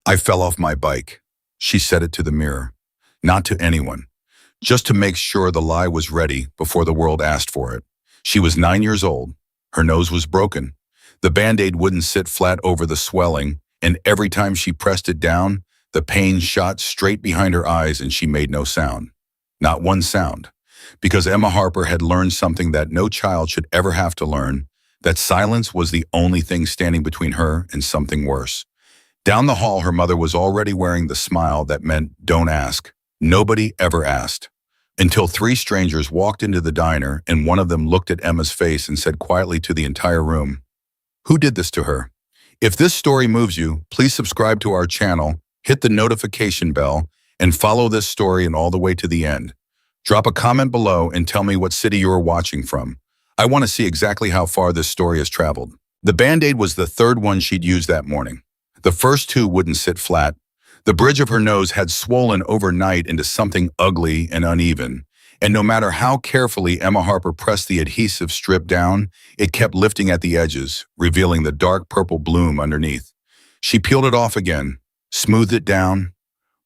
I fell off my bike. She said it to the mirror, not to anyone, just to make sure the lie was ready before the world asked for it. She was 9 years old. Her nose was broken. The Band-Aid wouldn't sit flat over the swelling, and every time she pressed it down, the pain shot straight behind her eyes and she made no sound. Not one sound. Because Emma Harper had learned something that no child should ever have to learn, that silence was the only thing standing between her and something worse. Down the hall, her mother was already wearing the smile that meant, don't ask. Nobody ever asked. Until 3 strangers walked into the diner and one of them looked at Emma's face and said quietly to the entire room, "Who did this to her?" If this story moves you, please subscribe to our channel, hit the notification bell, and follow this story and all the way to the end. Drop a comment below and tell me what city you are watching from. I want to see exactly how far this story has traveled. The Band-Aid was the 3rd one she'd used that morning. The first 2 wouldn't sit flat. The bridge of her nose had swollen overnight into something ugly and uneven, and no matter how carefully Emma Harper pressed the adhesive strip down, it kept lifting at the edges, revealing the dark purple bloom underneath. She peeled it off again, smoothed it down,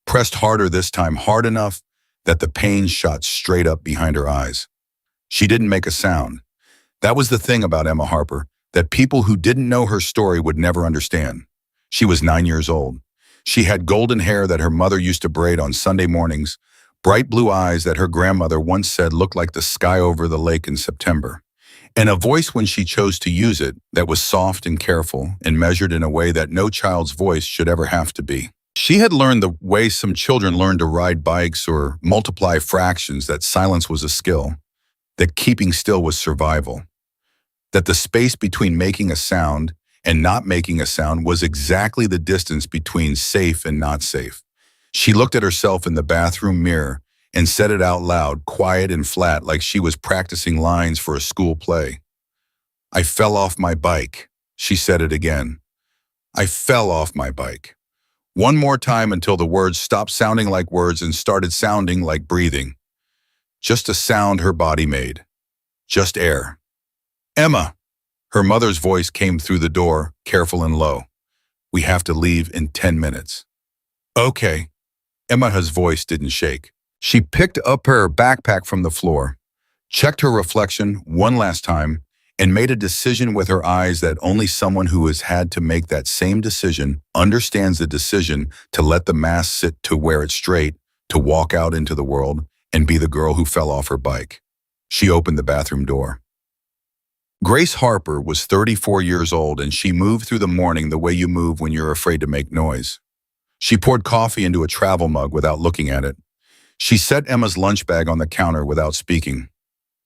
pressed harder this time, hard enough that the pain shot straight up behind her eyes. She didn't make a sound. That was the thing about Emma Harper, that people who didn't know her story would never understand. She was 9 years old. She had golden hair that her mother used to braid on Sunday mornings, bright blue eyes that her grandmother once said looked like the sky over the lake in September, and a voice when she chose to use it that was soft and careful and measured in a way that no child's voice should ever have to be. She had learned the way some children learn to ride bikes or multiply fractions, that silence was a skill, that keeping still was survival, that the space between making a sound and not making a sound was exactly the distance between safe and not safe. She looked at herself in the bathroom mirror and said it out loud, quiet and flat, like she was practicing lines for a school play. "I fell off my bike." She said it again. "I fell off my bike." One more time until the words stopped sounding like words and started sounding like breathing. Just a sound her body made. Just air. "Emma!" Her mother's voice came through the door, careful and low. "We have to leave in 10 minutes. "Okay." Emma's voice didn't shake. She picked up her backpack from the floor, checked her reflection one last time, and made a decision with her eyes that only someone who has had to make that same decision understands the decision to let the mask sit, to wear it straight, to walk out into the world and be the girl who fell off her bike. She opened the bathroom door. Grace Harper was 34 years old, and she moved through the morning the way you move when you're afraid to make noise. She poured coffee into a travel mug without looking at it. She set Emma's lunch bag on the counter without speaking.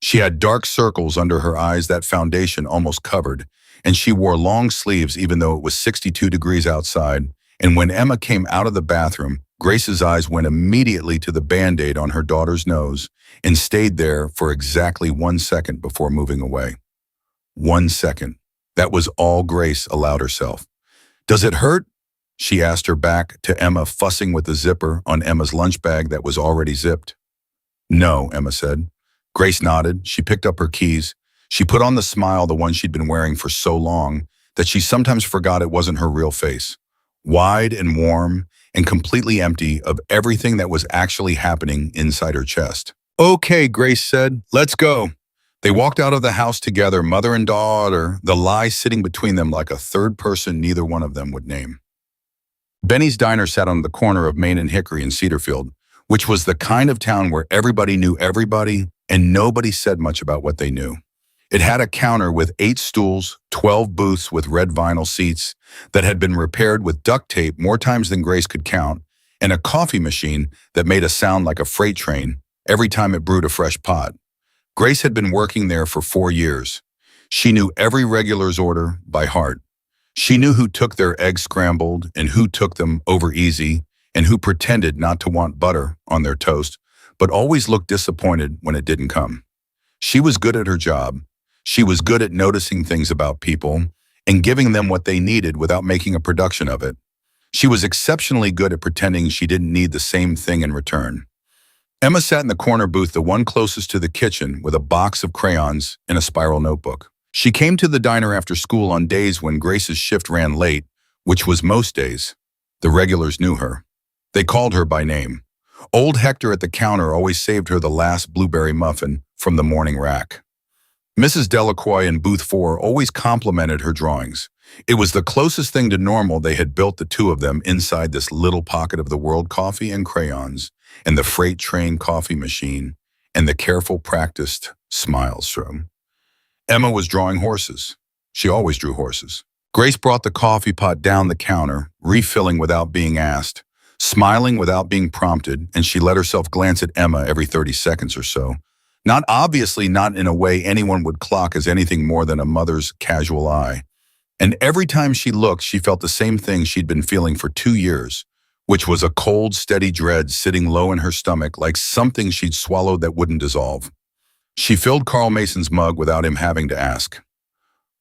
She had dark circles under her eyes that foundation almost covered, and she wore long sleeves even though it was 62 degrees outside. And when Emma came out of the bathroom, Grace's eyes went immediately to the Band-Aid on her daughter's nose and stayed there for exactly 1 second before moving away. 1 second. That was all Grace allowed herself. "Does it hurt?" she asked her back to Emma, fussing with the zipper on Emma's lunch bag that was already zipped. "No," Emma said. Grace nodded. She picked up her keys. She put on the smile, the one she'd been wearing for so long that she sometimes forgot it wasn't her real face. Wide and warm and completely empty of everything that was actually happening inside her chest. "Okay," Grace said. "Let's go." They walked out of the house together, mother and daughter, the lie sitting between them like a third person neither one of them would name. Benny's Diner sat on the corner of Main and Hickory in Cedarfield, which was the kind of town where everybody knew everybody and nobody said much about what they knew. It had a counter with 8 stools, 12 booths with red vinyl seats that had been repaired with duct tape more times than Grace could count, and a coffee machine that made a sound like a freight train every time it brewed a fresh pot. Grace had been working there for 4 years. She knew every regular's order by heart. She knew who took their eggs scrambled and who took them over easy and who pretended not to want butter on their toast, but always looked disappointed when it didn't come. She was good at her job. She was good at noticing things about people and giving them what they needed without making a production of it. She was exceptionally good at pretending she didn't need the same thing in return. Emma sat in the corner booth, the one closest to the kitchen, with a box of crayons and a spiral notebook. She came to the diner after school on days when Grace's shift ran late, which was most days. The regulars knew her. They called her by name. Old Hector at the counter always saved her the last blueberry muffin from the morning rack. Mrs. Delacroix in booth 4 always complimented her drawings. It was the closest thing to normal they had built, the two of them inside this little pocket of the world, coffee and crayons, and the freight train coffee machine, and the careful, practiced smiles room. Emma was drawing horses. She always drew horses. Grace brought the coffee pot down the counter, refilling without being asked, smiling without being prompted, and she let herself glance at Emma every 30 seconds or so. Not obviously, not in a way anyone would clock as anything more than a mother's casual eye. And every time she looked, she felt the same thing she'd been feeling for 2 years, which was a cold, steady dread sitting low in her stomach like something she'd swallowed that wouldn't dissolve. She filled Carl Mason's mug without him having to ask.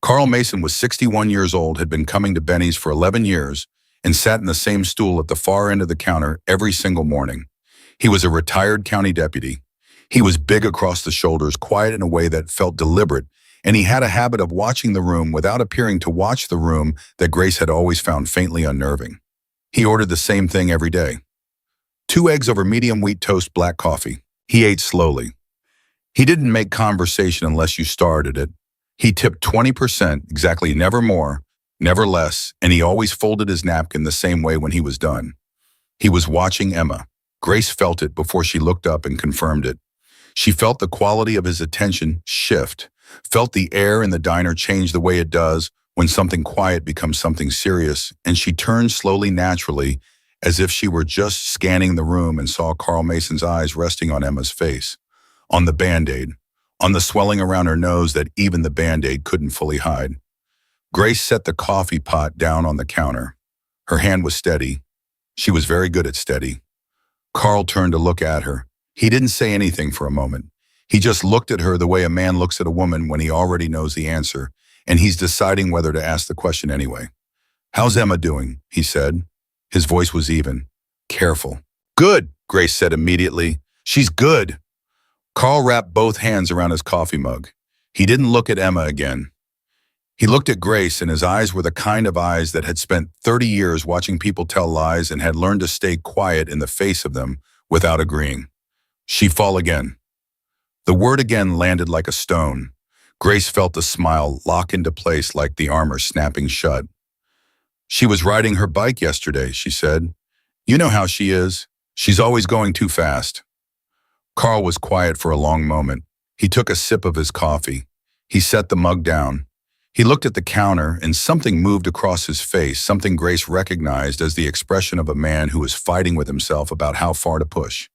Carl Mason was 61 years old, had been coming to Benny's for 11 years, and sat in the same stool at the far end of the counter every single morning. He was a retired county deputy. He was big across the shoulders, quiet in a way that felt deliberate, and he had a habit of watching the room without appearing to watch the room that Grace had always found faintly unnerving. He ordered the same thing every day. 2 eggs over medium wheat toast, black coffee. He ate slowly. He didn't make conversation unless you started it. He tipped 20%, exactly, never more, never less, and he always folded his napkin the same way when he was done. He was watching Emma. Grace felt it before she looked up and confirmed it. She felt the quality of his attention shift, felt the air in the diner change the way it does when something quiet becomes something serious, and she turned slowly, naturally, as if she were just scanning the room, and saw Carl Mason's eyes resting on Emma's face, on the Band-Aid, on the swelling around her nose that even the Band-Aid couldn't fully hide. Grace set the coffee pot down on the counter. Her hand was steady. She was very good at steady. Carl turned to look at her. He didn't say anything for a moment. He just looked at her the way a man looks at a woman when he already knows the answer, and he's deciding whether to ask the question anyway. "How's Emma doing?" he said. His voice was even, careful. "Good," Grace said immediately. "She's good." Carl wrapped both hands around his coffee mug. He didn't look at Emma again. He looked at Grace, and his eyes were the kind of eyes that had spent 30 years watching people tell lies and had learned to stay quiet in the face of them without agreeing. "She fall again." The word again landed like a stone. Grace felt the smile lock into place like the armor snapping shut. "She was riding her bike yesterday," she said. "You know how she is. She's always going too fast." Carl was quiet for a long moment. He took a sip of his coffee. He set the mug down. He looked at the counter, and something moved across his face, something Grace recognized as the expression of a man who is fighting with himself about how far to push.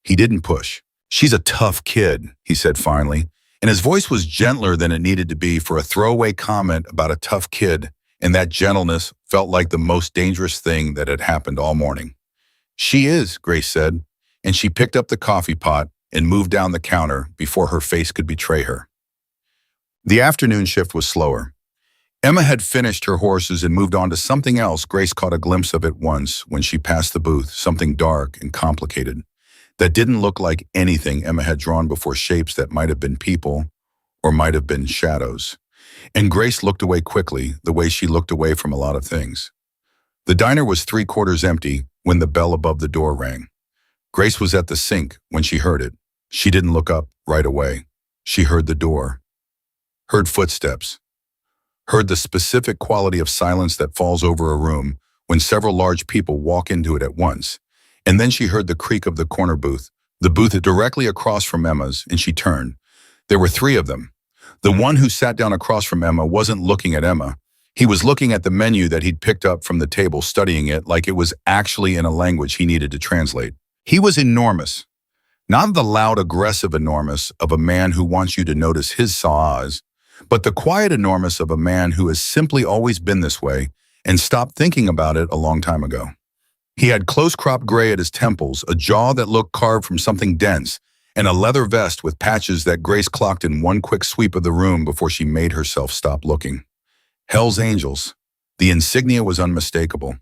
He didn't push. "She's a tough kid," he said finally, and his voice was gentler than it needed to be for a throwaway comment about a tough kid, and that gentleness felt like the most dangerous thing that had happened all morning. "She is," Grace said, and she picked up the coffee pot and moved down the counter before her face could betray her. The afternoon shift was slower. Emma had finished her horses and moved on to something else. Grace caught a glimpse of it once when she passed the booth, something dark and complicated that didn't look like anything Emma had drawn before, shapes that might have been people or might have been shadows. And Grace looked away quickly, the way she looked away from a lot of things. The diner was 3/4 empty when the bell above the door rang. Grace was at the sink when she heard it. She didn't look up right away. She heard the door, heard footsteps, heard the specific quality of silence that falls over a room when several large people walk into it at once. And then she heard the creak of the corner booth, the booth directly across from Emma's, and she turned. There were 3 of them. The one who sat down across from Emma wasn't looking at Emma. He was looking at the menu that he'd picked up from the table, studying it like it was actually in a language he needed to translate. He was enormous. Not the loud, aggressive enormous of a man who wants you to notice his saws, but the quiet enormous of a man who has simply always been this way and stopped thinking about it a long time ago. He had close-cropped gray at his temples, a jaw that looked carved from something dense, and a leather vest with patches that Grace clocked in one quick sweep of the room before she made herself stop looking. Hell's Angels. The insignia was unmistakable.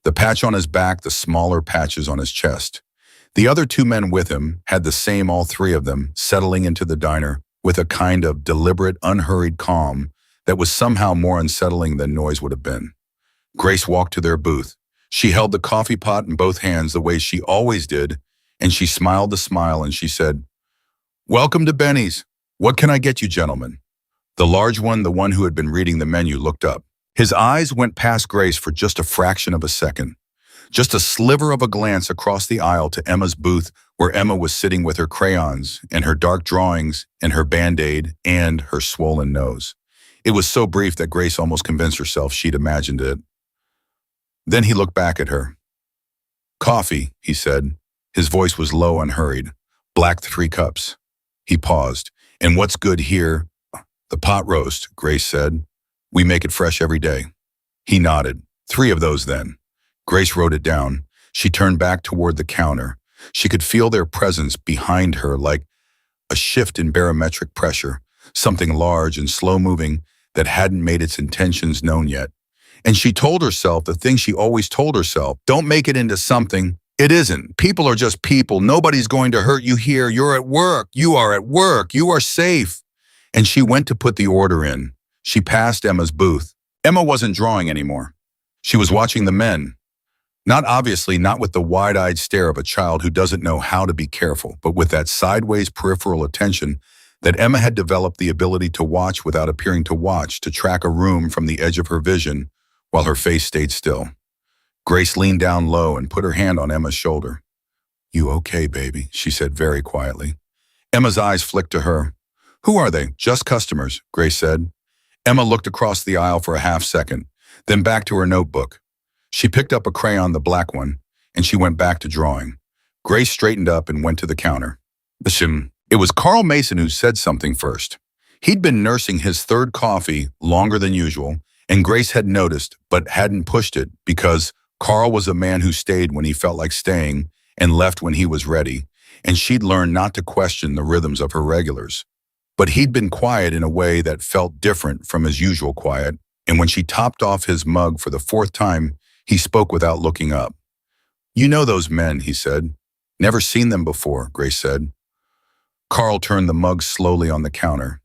The patch on his back, the smaller patches on his chest. The other 2 men with him had the same, all 3 of them, settling into the diner with a kind of deliberate, unhurried calm that was somehow more unsettling than noise would have been. Grace walked to their booth. She held the coffee pot in both hands the way she always did, and she smiled the smile and she said, "Welcome to Benny's. What can I get you, gentlemen?" The large one, the one who had been reading the menu, looked up. His eyes went past Grace for just a fraction of a second. Just a sliver of a glance across the aisle to Emma's booth, where Emma was sitting with her crayons and her dark drawings and her Band-Aid and her swollen nose. It was so brief that Grace almost convinced herself she'd imagined it. Then he looked back at her. "Coffee," he said. His voice was low and hurried. "Black 3 cups." He paused. "And what's good here?" "The pot roast," Grace said. "We make it fresh every day." He nodded. "3 of those then." Grace wrote it down. She turned back toward the counter. She could feel their presence behind her, like a shift in barometric pressure, something large and slow-moving that hadn't made its intentions known yet. And she told herself the thing she always told herself: don't make it into something it isn't. People are just people. Nobody's going to hurt you here. You're at work. You are at work. You are safe. And she went to put the order in. She passed Emma's booth. Emma wasn't drawing anymore. She was watching the men. Not with the wide-eyed stare of a child who doesn't know how to be careful, but with that sideways peripheral attention that Emma had developed the ability to watch without appearing to watch, to track a room from the edge of her vision while her face stayed still. Grace leaned down low and put her hand on Emma's shoulder. "You okay, baby?" she said very quietly. Emma's eyes flicked to her. "Who are they?" "Just customers," Grace said. Emma looked across the aisle for a half second, then back to her notebook. She picked up a crayon, the black one, and she went back to drawing. Grace straightened up and went to the counter. It was Carl Mason who said something first. He'd been nursing his 3rd coffee longer than usual, and Grace had noticed but hadn't pushed it because Carl was a man who stayed when he felt like staying and left when he was ready, and she'd learned not to question the rhythms of her regulars. But he'd been quiet in a way that felt different from his usual quiet, and when she topped off his mug for the 4th time, he spoke without looking up. "You know those men," he said. "Never seen them before," Grace said. Carl turned the mug slowly on the counter.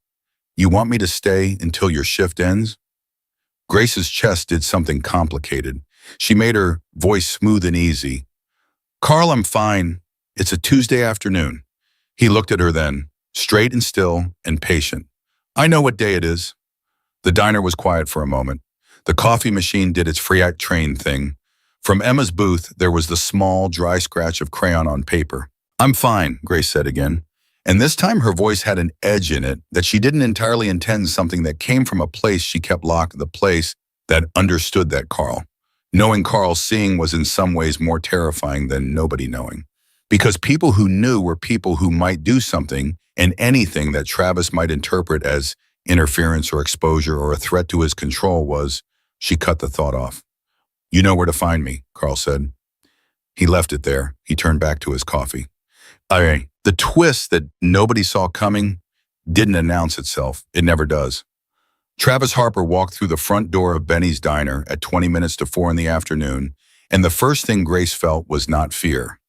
"You want me to stay until your shift ends?" Grace's chest did something complicated. She made her voice smooth and easy. "Carl, I'm fine. It's a Tuesday afternoon." He looked at her then, straight and still and patient. "I know what day it is." The diner was quiet for a moment. The coffee machine did its Freak train thing. From Emma's booth, there was the small, dry scratch of crayon on paper. "I'm fine," Grace said again. And this time her voice had an edge in it that she didn't entirely intend, something that came from a place she kept locked, the place that understood that Carl. Knowing Carl seeing was in some ways more terrifying than nobody knowing. Because people who knew were people who might do something and anything that Travis might interpret as interference or exposure or a threat to his control was. She cut the thought off. "You know where to find me," Carl said. He left it there. He turned back to his coffee. The twist that nobody saw coming didn't announce itself. It never does. Travis Harper walked through the front door of Benny's diner at 20 minutes to 4 in the afternoon, and the first thing Grace felt was not fear.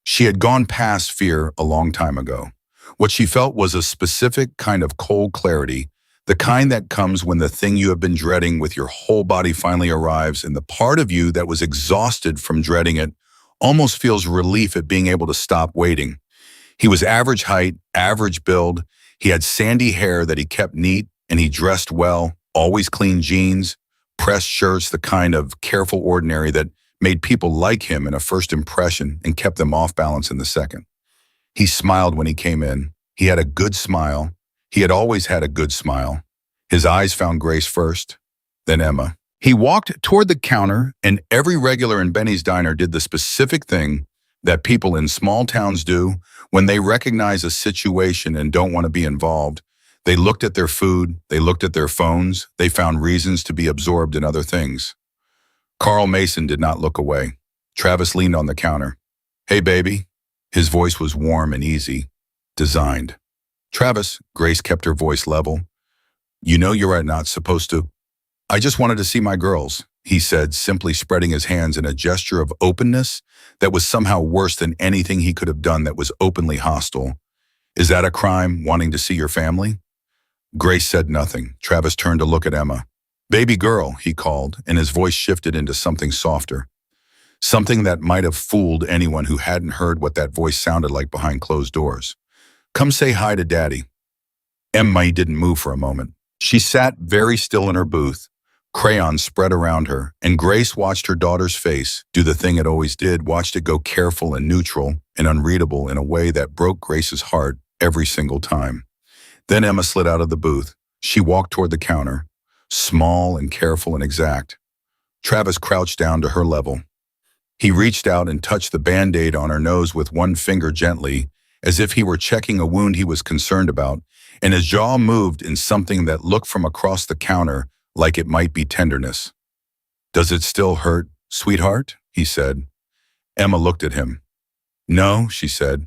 She had gone past fear a long time ago. What she felt was a specific kind of cold clarity, the kind that comes when the thing you have been dreading with your whole body finally arrives, and the part of you that was exhausted from dreading it almost feels relief at being able to stop waiting. He was average height, average build. He had sandy hair that he kept neat, and he dressed well, always clean jeans, pressed shirts, the kind of careful ordinary that made people like him in a first impression and kept them off balance in the second. He smiled when he came in. He had a good smile. He had always had a good smile. His eyes found Grace first, then Emma. He walked toward the counter, and every regular in Benny's diner did the specific thing that people in small towns do when they recognize a situation and don't want to be involved. They looked at their food, they looked at their phones, they found reasons to be absorbed in other things. Carl Mason did not look away. Travis leaned on the counter. "Hey, baby." His voice was warm and easy, designed. "Travis," Grace kept her voice level. "You know you're not supposed to." "I just wanted to see my girls," he said, simply spreading his hands in a gesture of openness that was somehow worse than anything he could have done that was openly hostile. "Is that a crime, wanting to see your family?" Grace said nothing. Travis turned to look at Emma. "Baby girl," he called, and his voice shifted into something softer. Something that might have fooled anyone who hadn't heard what that voice sounded like behind closed doors. "Come say hi to Daddy." Emma didn't move for a moment. She sat very still in her booth, crayons spread around her, and Grace watched her daughter's face do the thing it always did, watched it go careful and neutral and unreadable in a way that broke Grace's heart every single time. Then Emma slid out of the booth. She walked toward the counter, small and careful and exact. Travis crouched down to her level. He reached out and touched the Band-Aid on her nose with one finger gently, as if he were checking a wound he was concerned about, and his jaw moved in something that looked from across the counter like it might be tenderness. "Does it still hurt, sweetheart?" he said. Emma looked at him. "No," she said.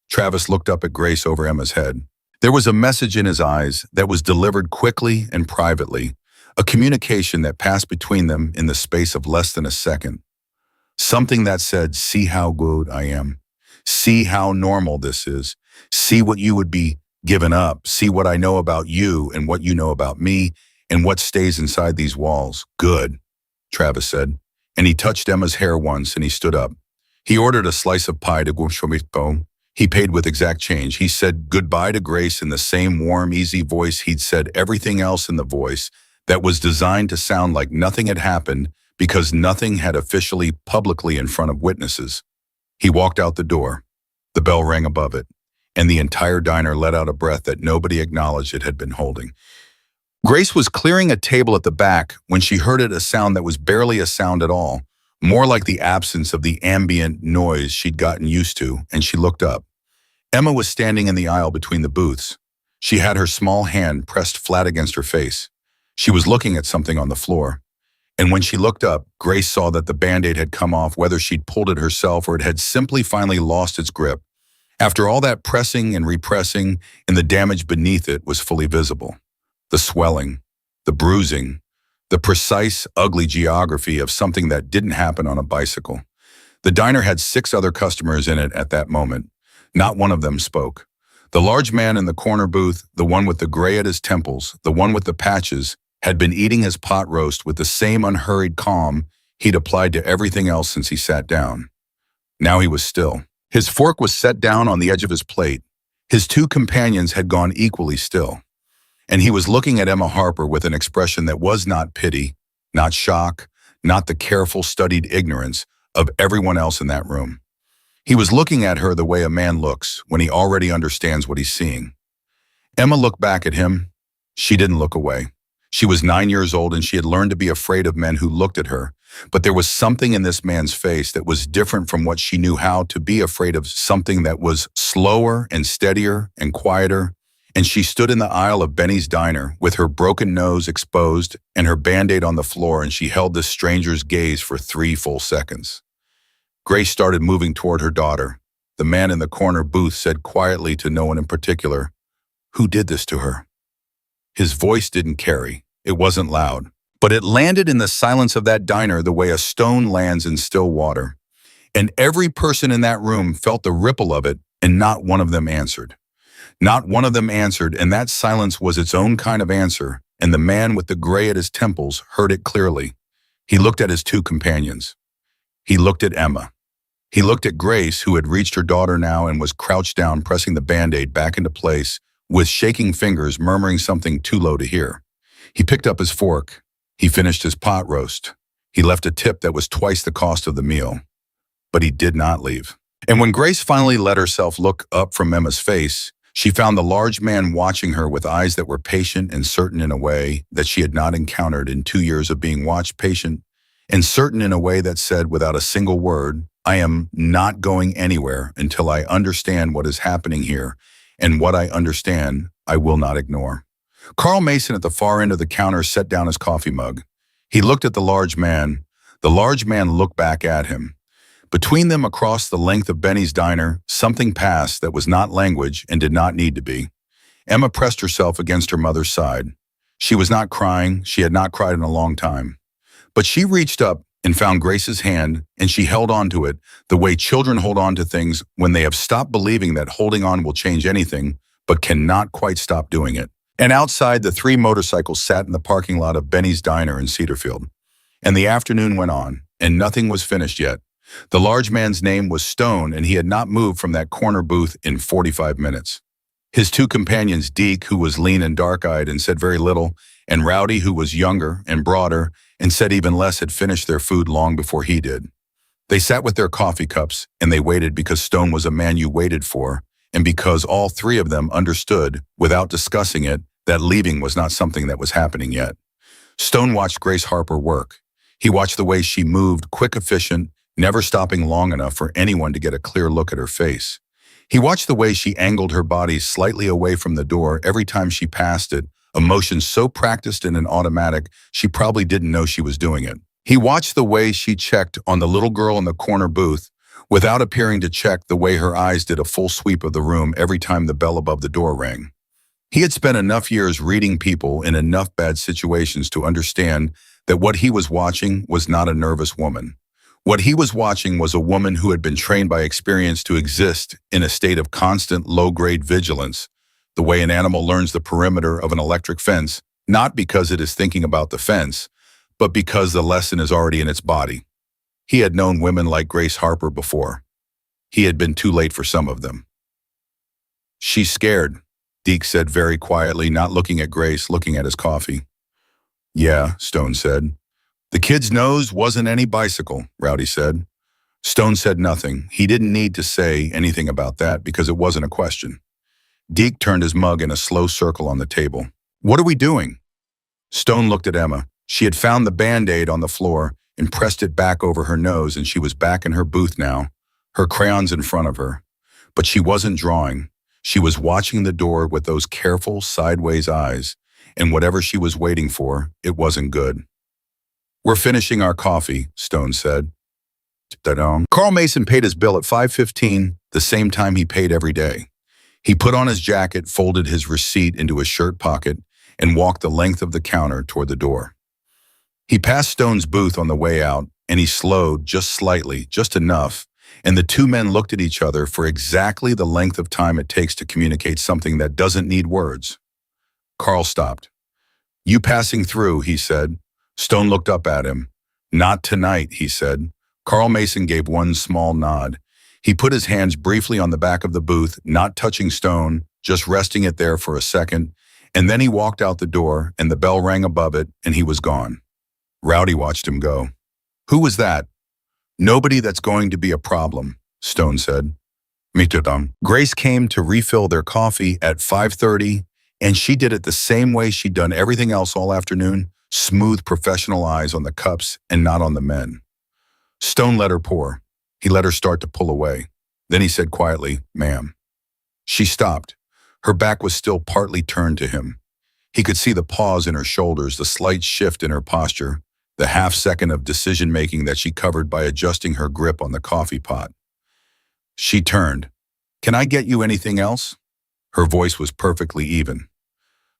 Travis looked up at Grace over Emma's head. There was a message in his eyes that was delivered quickly and privately, a communication that passed between them in the space of less than a second. Something that said, "See how good I am. See how normal this is. See what you would be given up. See what I know about you and what you know about me and what stays inside these walls. Good," Travis said. And he touched Emma's hair once and he stood up. He ordered a slice of pie to Gushomito. He paid with exact change. He said goodbye to Grace in the same warm, easy voice he'd said everything else in the voice that was designed to sound like nothing had happened because nothing had officially publicly in front of witnesses. He walked out the door. The bell rang above it, and the entire diner let out a breath that nobody acknowledged it had been holding. Grace was clearing a table at the back when she heard a sound that was barely a sound at all, more like the absence of the ambient noise she'd gotten used to, and she looked up. Emma was standing in the aisle between the booths. She had her small hand pressed flat against her face. She was looking at something on the floor. And when she looked up, Grace saw that the Band-Aid had come off, whether she'd pulled it herself or it had simply finally lost its grip. After all that pressing and repressing, and the damage beneath it was fully visible. The swelling, the bruising, the precise, ugly geography of something that didn't happen on a bicycle. The diner had 6 other customers in it at that moment. Not one of them spoke. The large man in the corner booth, the one with the gray at his temples, the one with the patches, had been eating his pot roast with the same unhurried calm he'd applied to everything else since he sat down. Now he was still. His fork was set down on the edge of his plate. His 2 companions had gone equally still. And he was looking at Emma Harper with an expression that was not pity, not shock, not the careful, studied ignorance of everyone else in that room. He was looking at her the way a man looks when he already understands what he's seeing. Emma looked back at him. She didn't look away. She was 9 years old and she had learned to be afraid of men who looked at her, but there was something in this man's face that was different from what she knew how to be afraid of, something that was slower and steadier and quieter, and she stood in the aisle of Benny's diner with her broken nose exposed and her Band-Aid on the floor, and she held this stranger's gaze for 3 full seconds. Grace started moving toward her daughter. The man in the corner booth said quietly to no one in particular, "Who did this to her?" His voice didn't carry. It wasn't loud. But it landed in the silence of that diner the way a stone lands in still water. And every person in that room felt the ripple of it, and not one of them answered. Not one of them answered, and that silence was its own kind of answer, and the man with the gray at his temples heard it clearly. He looked at his 2 companions. He looked at Emma. He looked at Grace, who had reached her daughter now and was crouched down, pressing the Band-Aid back into place, with shaking fingers, murmuring something too low to hear. He picked up his fork. He finished his pot roast. He left a tip that was twice the cost of the meal. But he did not leave. And when Grace finally let herself look up from Emma's face, she found the large man watching her with eyes that were patient and certain in a way that she had not encountered in 2 years of being watched, patient and certain in a way that said without a single word, "I am not going anywhere until I understand what is happening here, and what I understand, I will not ignore." Carl Mason at the far end of the counter set down his coffee mug. He looked at the large man. The large man looked back at him. Between them, across the length of Benny's diner, something passed that was not language and did not need to be. Emma pressed herself against her mother's side. She was not crying. She had not cried in a long time. But she reached up and found Grace's hand, and she held on to it the way children hold on to things when they have stopped believing that holding on will change anything, but cannot quite stop doing it. And outside, the 3 motorcycles sat in the parking lot of Benny's diner in Cedarfield. And the afternoon went on, and nothing was finished yet. The large man's name was Stone, and he had not moved from that corner booth in 45 minutes. His two companions, Deke, who was lean and dark-eyed and said very little, and Rowdy, who was younger and broader and said even less, had finished their food long before he did. They sat with their coffee cups, and they waited because Stone was a man you waited for, and because all three of them understood, without discussing it, that leaving was not something that was happening yet. Stone watched Grace Harper work. He watched the way she moved, quick, efficient, never stopping long enough for anyone to get a clear look at her face. He watched the way she angled her body slightly away from the door every time she passed it, a motion so practiced and automatic she probably didn't know she was doing it. He watched the way she checked on the little girl in the corner booth without appearing to check, the way her eyes did a full sweep of the room every time the bell above the door rang. He had spent enough years reading people in enough bad situations to understand that what he was watching was not a nervous woman. What he was watching was a woman who had been trained by experience to exist in a state of constant low-grade vigilance, the way an animal learns the perimeter of an electric fence, not because it is thinking about the fence, but because the lesson is already in its body. He had known women like Grace Harper before. He had been too late for some of them. "She's scared," Deke said very quietly, not looking at Grace, looking at his coffee. "Yeah," Stone said. "The kid's nose wasn't any bicycle," Rowdy said. Stone said nothing. He didn't need to say anything about that because it wasn't a question. Deke turned his mug in a slow circle on the table. "What are we doing?" Stone looked at Emma. She had found the Band-Aid on the floor and pressed it back over her nose, and she was back in her booth now, her crayons in front of her. But she wasn't drawing. She was watching the door with those careful, sideways eyes, and whatever she was waiting for, it wasn't good. "We're finishing our coffee," Stone said. Carl Mason paid his bill at 5:15, the same time he paid every day. He put on his jacket, folded his receipt into his shirt pocket, and walked the length of the counter toward the door. He passed Stone's booth on the way out, and he slowed just slightly, just enough, and the two men looked at each other for exactly the length of time it takes to communicate something that doesn't need words. Carl stopped. "You passing through," he said. Stone looked up at him. "Not tonight," he said. Carl Mason gave one small nod. He put his hands briefly on the back of the booth, not touching Stone, just resting it there for a second, and then he walked out the door, and the bell rang above it, and he was gone. Rowdy watched him go. "Who was that?" "Nobody that's going to be a problem," Stone said. Grace came to refill their coffee at 5:30, and she did it the same way she'd done everything else all afternoon, smooth professional eyes on the cups and not on the men. Stone let her pour. He let her start to pull away. Then he said quietly, "Ma'am." She stopped. Her back was still partly turned to him. He could see the pause in her shoulders, the slight shift in her posture, the half-second of decision-making that she covered by adjusting her grip on the coffee pot. She turned. "Can I get you anything else?" Her voice was perfectly even.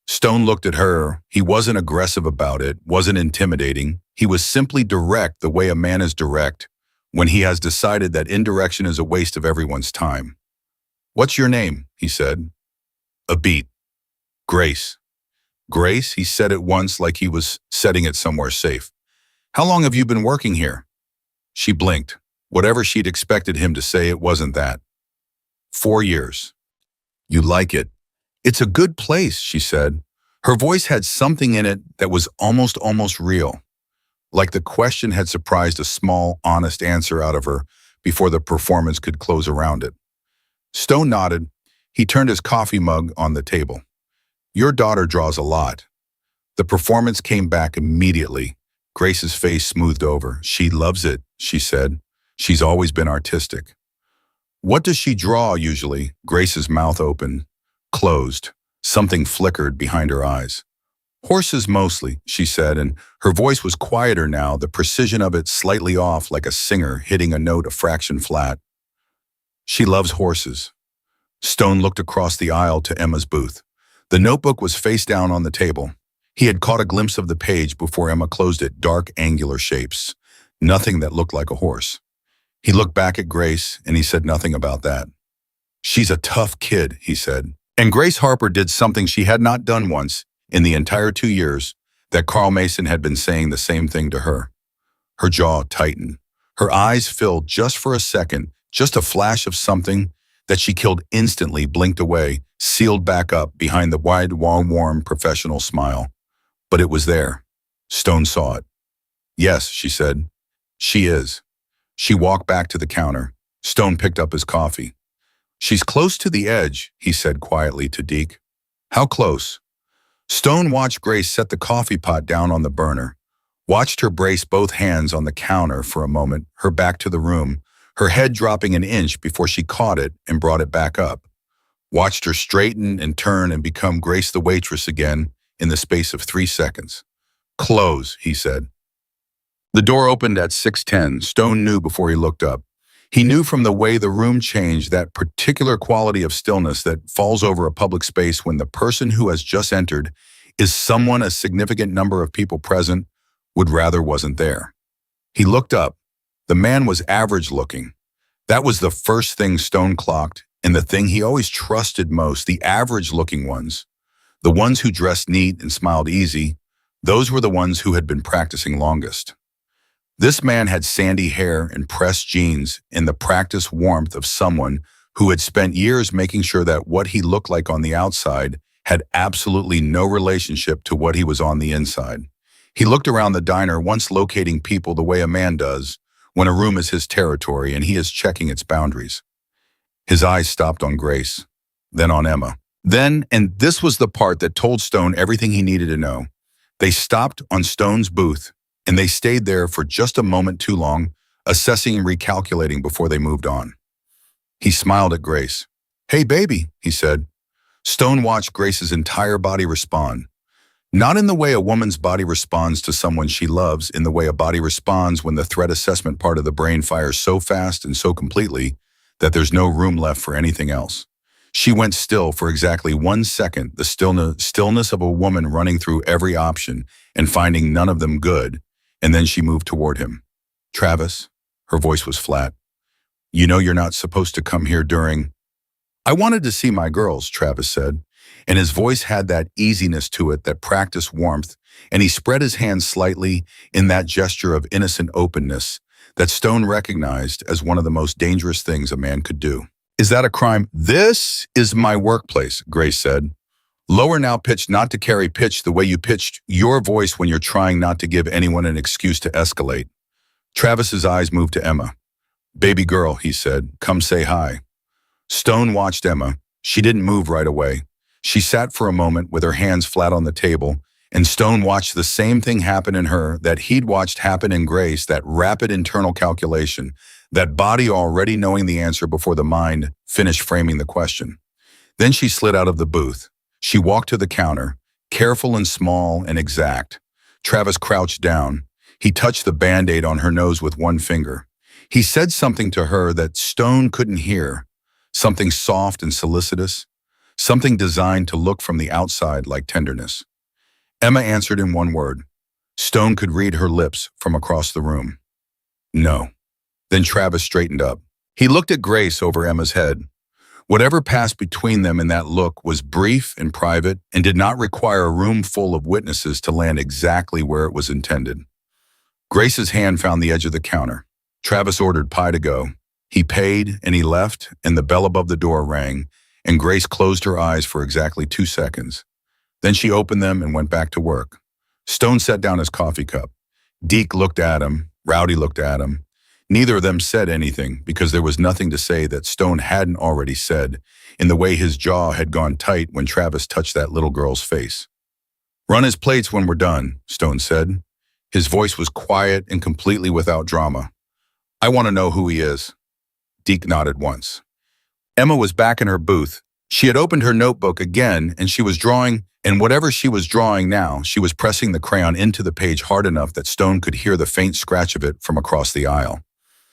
Stone looked at her. He wasn't aggressive about it, wasn't intimidating. He was simply direct, the way a man is direct when he has decided that indirection is a waste of everyone's time. "What's your name?" he said. "A beat." "Grace." "Grace?" He said it once like he was setting it somewhere safe. "How long have you been working here?" She blinked. Whatever she'd expected him to say, it wasn't that. 4 years. "You like it?" "It's a good place," she said. Her voice had something in it that was almost real. Like the question had surprised a small, honest answer out of her before the performance could close around it. Stone nodded. He turned his coffee mug on the table. "Your daughter draws a lot." The performance came back immediately. Grace's face smoothed over. "She loves it," she said. "She's always been artistic." "What does she draw usually?" Grace's mouth opened, closed. Something flickered behind her eyes. "Horses mostly," she said, and her voice was quieter now, the precision of it slightly off, like a singer hitting a note a fraction flat. "She loves horses." Stone looked across the aisle to Emma's booth. The notebook was face down on the table. He had caught a glimpse of the page before Emma closed it, dark, angular shapes. Nothing that looked like a horse. He looked back at Grace, and he said nothing about that. "She's a tough kid," he said. And Grace Harper did something she had not done once in the entire 2 years that Carl Mason had been saying the same thing to her. Her jaw tightened. Her eyes filled just for a second, just a flash of something that she killed instantly, blinked away, sealed back up behind the wide, warm, professional smile. But it was there. Stone saw it. Yes, she said. She is. She walked back to the counter. Stone picked up his coffee. She's close to the edge, he said quietly to Deke. How close? Stone watched Grace set the coffee pot down on the burner, watched her brace both hands on the counter for a moment, her back to the room, her head dropping an inch before she caught it and brought it back up. Watched her straighten and turn and become Grace the waitress again in the space of 3 seconds. Close, he said. The door opened at 6:10. Stone knew before he looked up. He knew from the way the room changed, that particular quality of stillness that falls over a public space when the person who has just entered is someone a significant number of people present would rather wasn't there. He looked up. The man was average looking. That was the first thing Stone clocked, and the thing he always trusted most, the average looking ones. The ones who dressed neat and smiled easy, those were the ones who had been practicing longest. This man had sandy hair and pressed jeans in the practiced warmth of someone who had spent years making sure that what he looked like on the outside had absolutely no relationship to what he was on the inside. He looked around the diner, once locating people the way a man does when a room is his territory and he is checking its boundaries. His eyes stopped on Grace, then on Emma. Then, and this was the part that told Stone everything he needed to know, they stopped on Stone's booth, and they stayed there for just a moment too long, assessing and recalculating before they moved on. He smiled at Grace. Hey, baby, he said. Stone watched Grace's entire body respond. Not in the way a woman's body responds to someone she loves, in the way a body responds when the threat assessment part of the brain fires so fast and so completely that there's no room left for anything else. She went still for exactly 1 second, the stillness of a woman running through every option and finding none of them good, and then she moved toward him. Travis, her voice was flat. You know you're not supposed to come here during... I wanted to see my girls, Travis said, and his voice had that easiness to it, that practiced warmth, and he spread his hands slightly in that gesture of innocent openness that Stone recognized as one of the most dangerous things a man could do. Is that a crime? This is my workplace, Grace said. Lower now, pitch not to carry pitch the way you pitched your voice when you're trying not to give anyone an excuse to escalate. Travis's eyes moved to Emma. Baby girl, he said, come say hi. Stone watched Emma. She didn't move right away. She sat for a moment with her hands flat on the table, and Stone watched the same thing happen in her that he'd watched happen in Grace, that rapid internal calculation, that body already knowing the answer before the mind finished framing the question. Then she slid out of the booth. She walked to the counter, careful and small and exact. Travis crouched down. He touched the Band-Aid on her nose with one finger. He said something to her that Stone couldn't hear, something soft and solicitous, something designed to look from the outside like tenderness. Emma answered in one word. Stone could read her lips from across the room. No. Then Travis straightened up. He looked at Grace over Emma's head. Whatever passed between them in that look was brief and private and did not require a room full of witnesses to land exactly where it was intended. Grace's hand found the edge of the counter. Travis ordered pie to go. He paid and he left, and the bell above the door rang, and Grace closed her eyes for exactly 2 seconds. Then she opened them and went back to work. Stone set down his coffee cup. Deke looked at him. Rowdy looked at him. Neither of them said anything because there was nothing to say that Stone hadn't already said, in the way his jaw had gone tight when Travis touched that little girl's face. Run his plates when we're done, Stone said. His voice was quiet and completely without drama. I want to know who he is. Deke nodded once. Emma was back in her booth. She had opened her notebook again and she was drawing, and whatever she was drawing now, she was pressing the crayon into the page hard enough that Stone could hear the faint scratch of it from across the aisle.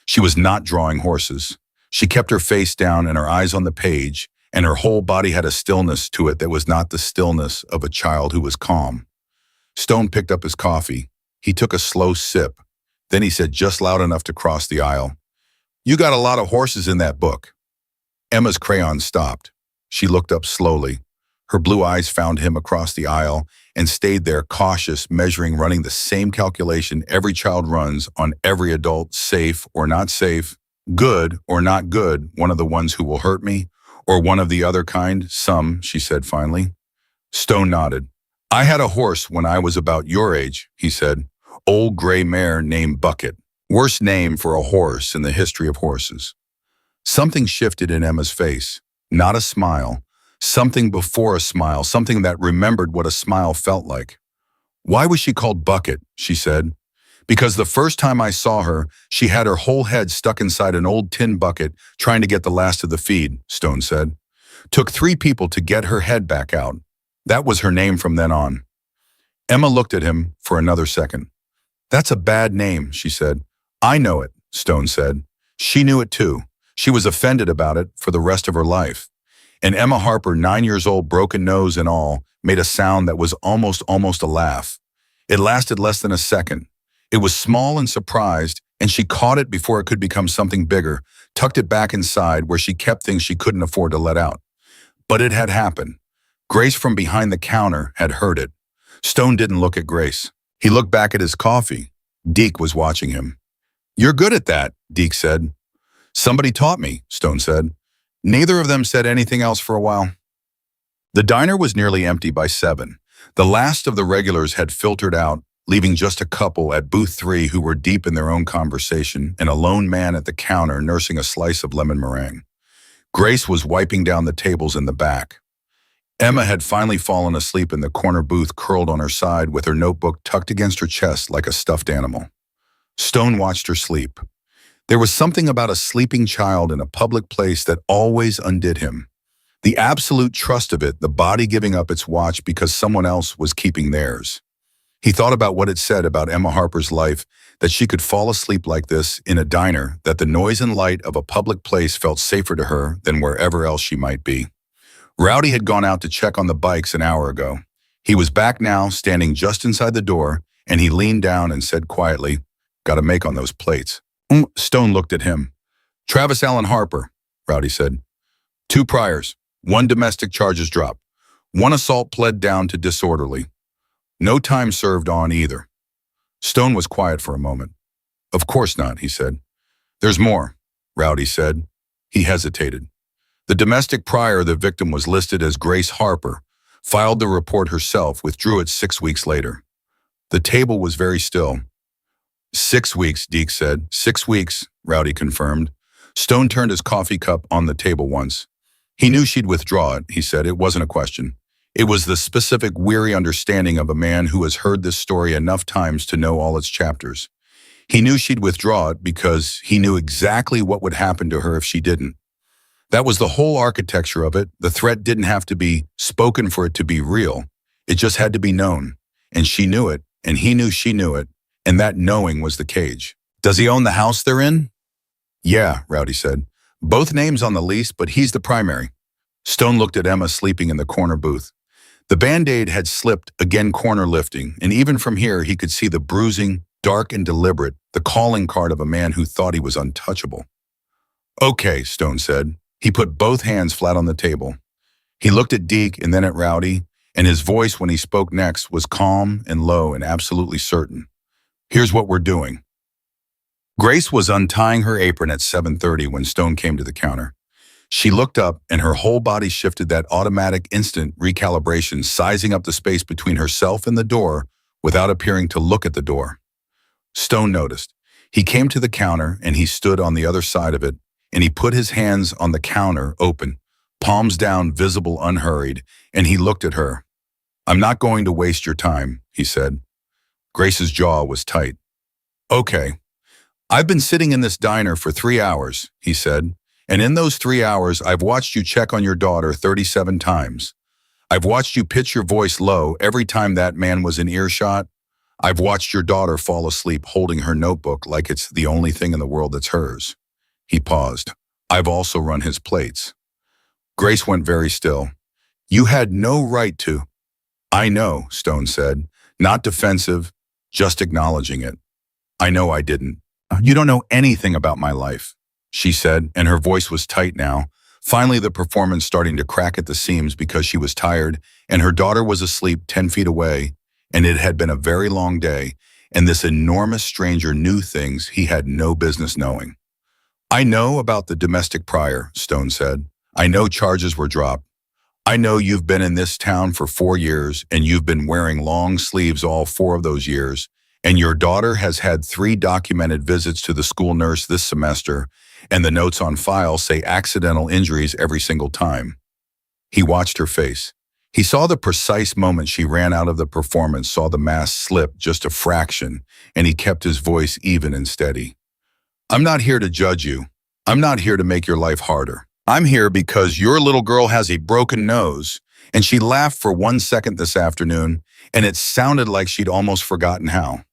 She was not drawing horses. She kept her face down and her eyes on the page, and her whole body had a stillness to it that was not the stillness of a child who was calm. Stone picked up his coffee. He took a slow sip. Then he said just loud enough to cross the aisle, You got a lot of horses in that book. Emma's crayon stopped. She looked up slowly. Her blue eyes found him across the aisle and stayed there, cautious, measuring, running the same calculation every child runs on every adult: safe or not safe, good or not good, one of the ones who will hurt me, or one of the other kind, some, she said finally. Stone nodded. I had a horse when I was about your age, he said. Old gray mare named Bucket. Worst name for a horse in the history of horses. Something shifted in Emma's face. Not a smile. Something before a smile, something that remembered what a smile felt like. Why was she called Bucket, she said. Because the first time I saw her, she had her whole head stuck inside an old tin bucket trying to get the last of the feed, Stone said. Took 3 people to get her head back out. That was her name from then on. Emma looked at him for another second. That's a bad name, she said. I know it, Stone said. She knew it too. She was offended about it for the rest of her life. And Emma Harper, 9 years old, broken nose and all, made a sound that was almost a laugh. It lasted less than a second. It was small and surprised, and she caught it before it could become something bigger, tucked it back inside where she kept things she couldn't afford to let out. But it had happened. Grace from behind the counter had heard it. Stone didn't look at Grace. He looked back at his coffee. Deke was watching him. You're good at that, Deke said. Somebody taught me, Stone said. Neither of them said anything else for a while. The diner was nearly empty by 7. The last of the regulars had filtered out, leaving just a couple at booth 3 who were deep in their own conversation and a lone man at the counter nursing a slice of lemon meringue. Grace was wiping down the tables in the back. Emma had finally fallen asleep in the corner booth, curled on her side with her notebook tucked against her chest like a stuffed animal. Stone watched her sleep. There was something about a sleeping child in a public place that always undid him. The absolute trust of it, the body giving up its watch because someone else was keeping theirs. He thought about what it said about Emma Harper's life, that she could fall asleep like this in a diner, that the noise and light of a public place felt safer to her than wherever else she might be. Rowdy had gone out to check on the bikes an hour ago. He was back now, standing just inside the door, and he leaned down and said quietly, "Gotta make on those plates." Stone looked at him. "Travis Allen Harper," Rowdy said. 2 priors, 1 domestic charges dropped, 1 assault pled down to disorderly. No time served on either. Stone was quiet for a moment. "Of course not," he said. "There's more," Rowdy said. He hesitated. The domestic prior the victim was listed as Grace Harper, filed the report herself, withdrew it 6 weeks later. The table was very still. 6 weeks, Deke said. 6 weeks, Rowdy confirmed. Stone turned his coffee cup on the table once. He knew she'd withdraw it, he said. It wasn't a question. It was the specific, weary understanding of a man who has heard this story enough times to know all its chapters. He knew she'd withdraw it because he knew exactly what would happen to her if she didn't. That was the whole architecture of it. The threat didn't have to be spoken for it to be real. It just had to be known. And she knew it, and he knew she knew it, and that knowing was the cage. "Does he own the house they're in?" "Yeah," Rowdy said. "Both names on the lease, but he's the primary." Stone looked at Emma sleeping in the corner booth. The Band-Aid had slipped, again corner lifting, and even from here he could see the bruising, dark and deliberate, the calling card of a man who thought he was untouchable. "Okay," Stone said. He put both hands flat on the table. He looked at Deke and then at Rowdy, and his voice when he spoke next was calm and low and absolutely certain. "Here's what we're doing." Grace was untying her apron at 7:30 when Stone came to the counter. She looked up and her whole body shifted, that automatic instant recalibration, sizing up the space between herself and the door without appearing to look at the door. Stone noticed. He came to the counter and he stood on the other side of it, and he put his hands on the counter, open, palms down, visible, unhurried, and he looked at her. "I'm not going to waste your time," he said. Grace's jaw was tight. "Okay. I've been sitting in this diner for 3 hours, he said, and in those 3 hours I've watched you check on your daughter 37 times. I've watched you pitch your voice low every time that man was in earshot. I've watched your daughter fall asleep holding her notebook like it's the only thing in the world that's hers." He paused. "I've also run his plates." Grace went very still. "You had no right to." "I know," Stone said, not defensive, just acknowledging it. "I know I didn't." "You don't know anything about my life," she said, and her voice was tight now, Finally, the performance starting to crack at the seams because she was tired, and her daughter was asleep 10 feet away, and it had been a very long day, and this enormous stranger knew things he had no business knowing. I know about the domestic prior, Stone said. I know charges were dropped. I know you've been in this town for 4 years, and you've been wearing long sleeves all 4 of those years, and your daughter has had 3 documented visits to the school nurse this semester, and the notes on file say accidental injuries every single time. He watched her face. He saw the precise moment she ran out of the performance, saw the mask slip just a fraction, and he kept his voice even and steady. I'm not here to judge you. I'm not here to make your life harder. I'm here because your little girl has a broken nose, and she laughed for 1 second this afternoon, and it sounded like she'd almost forgotten how.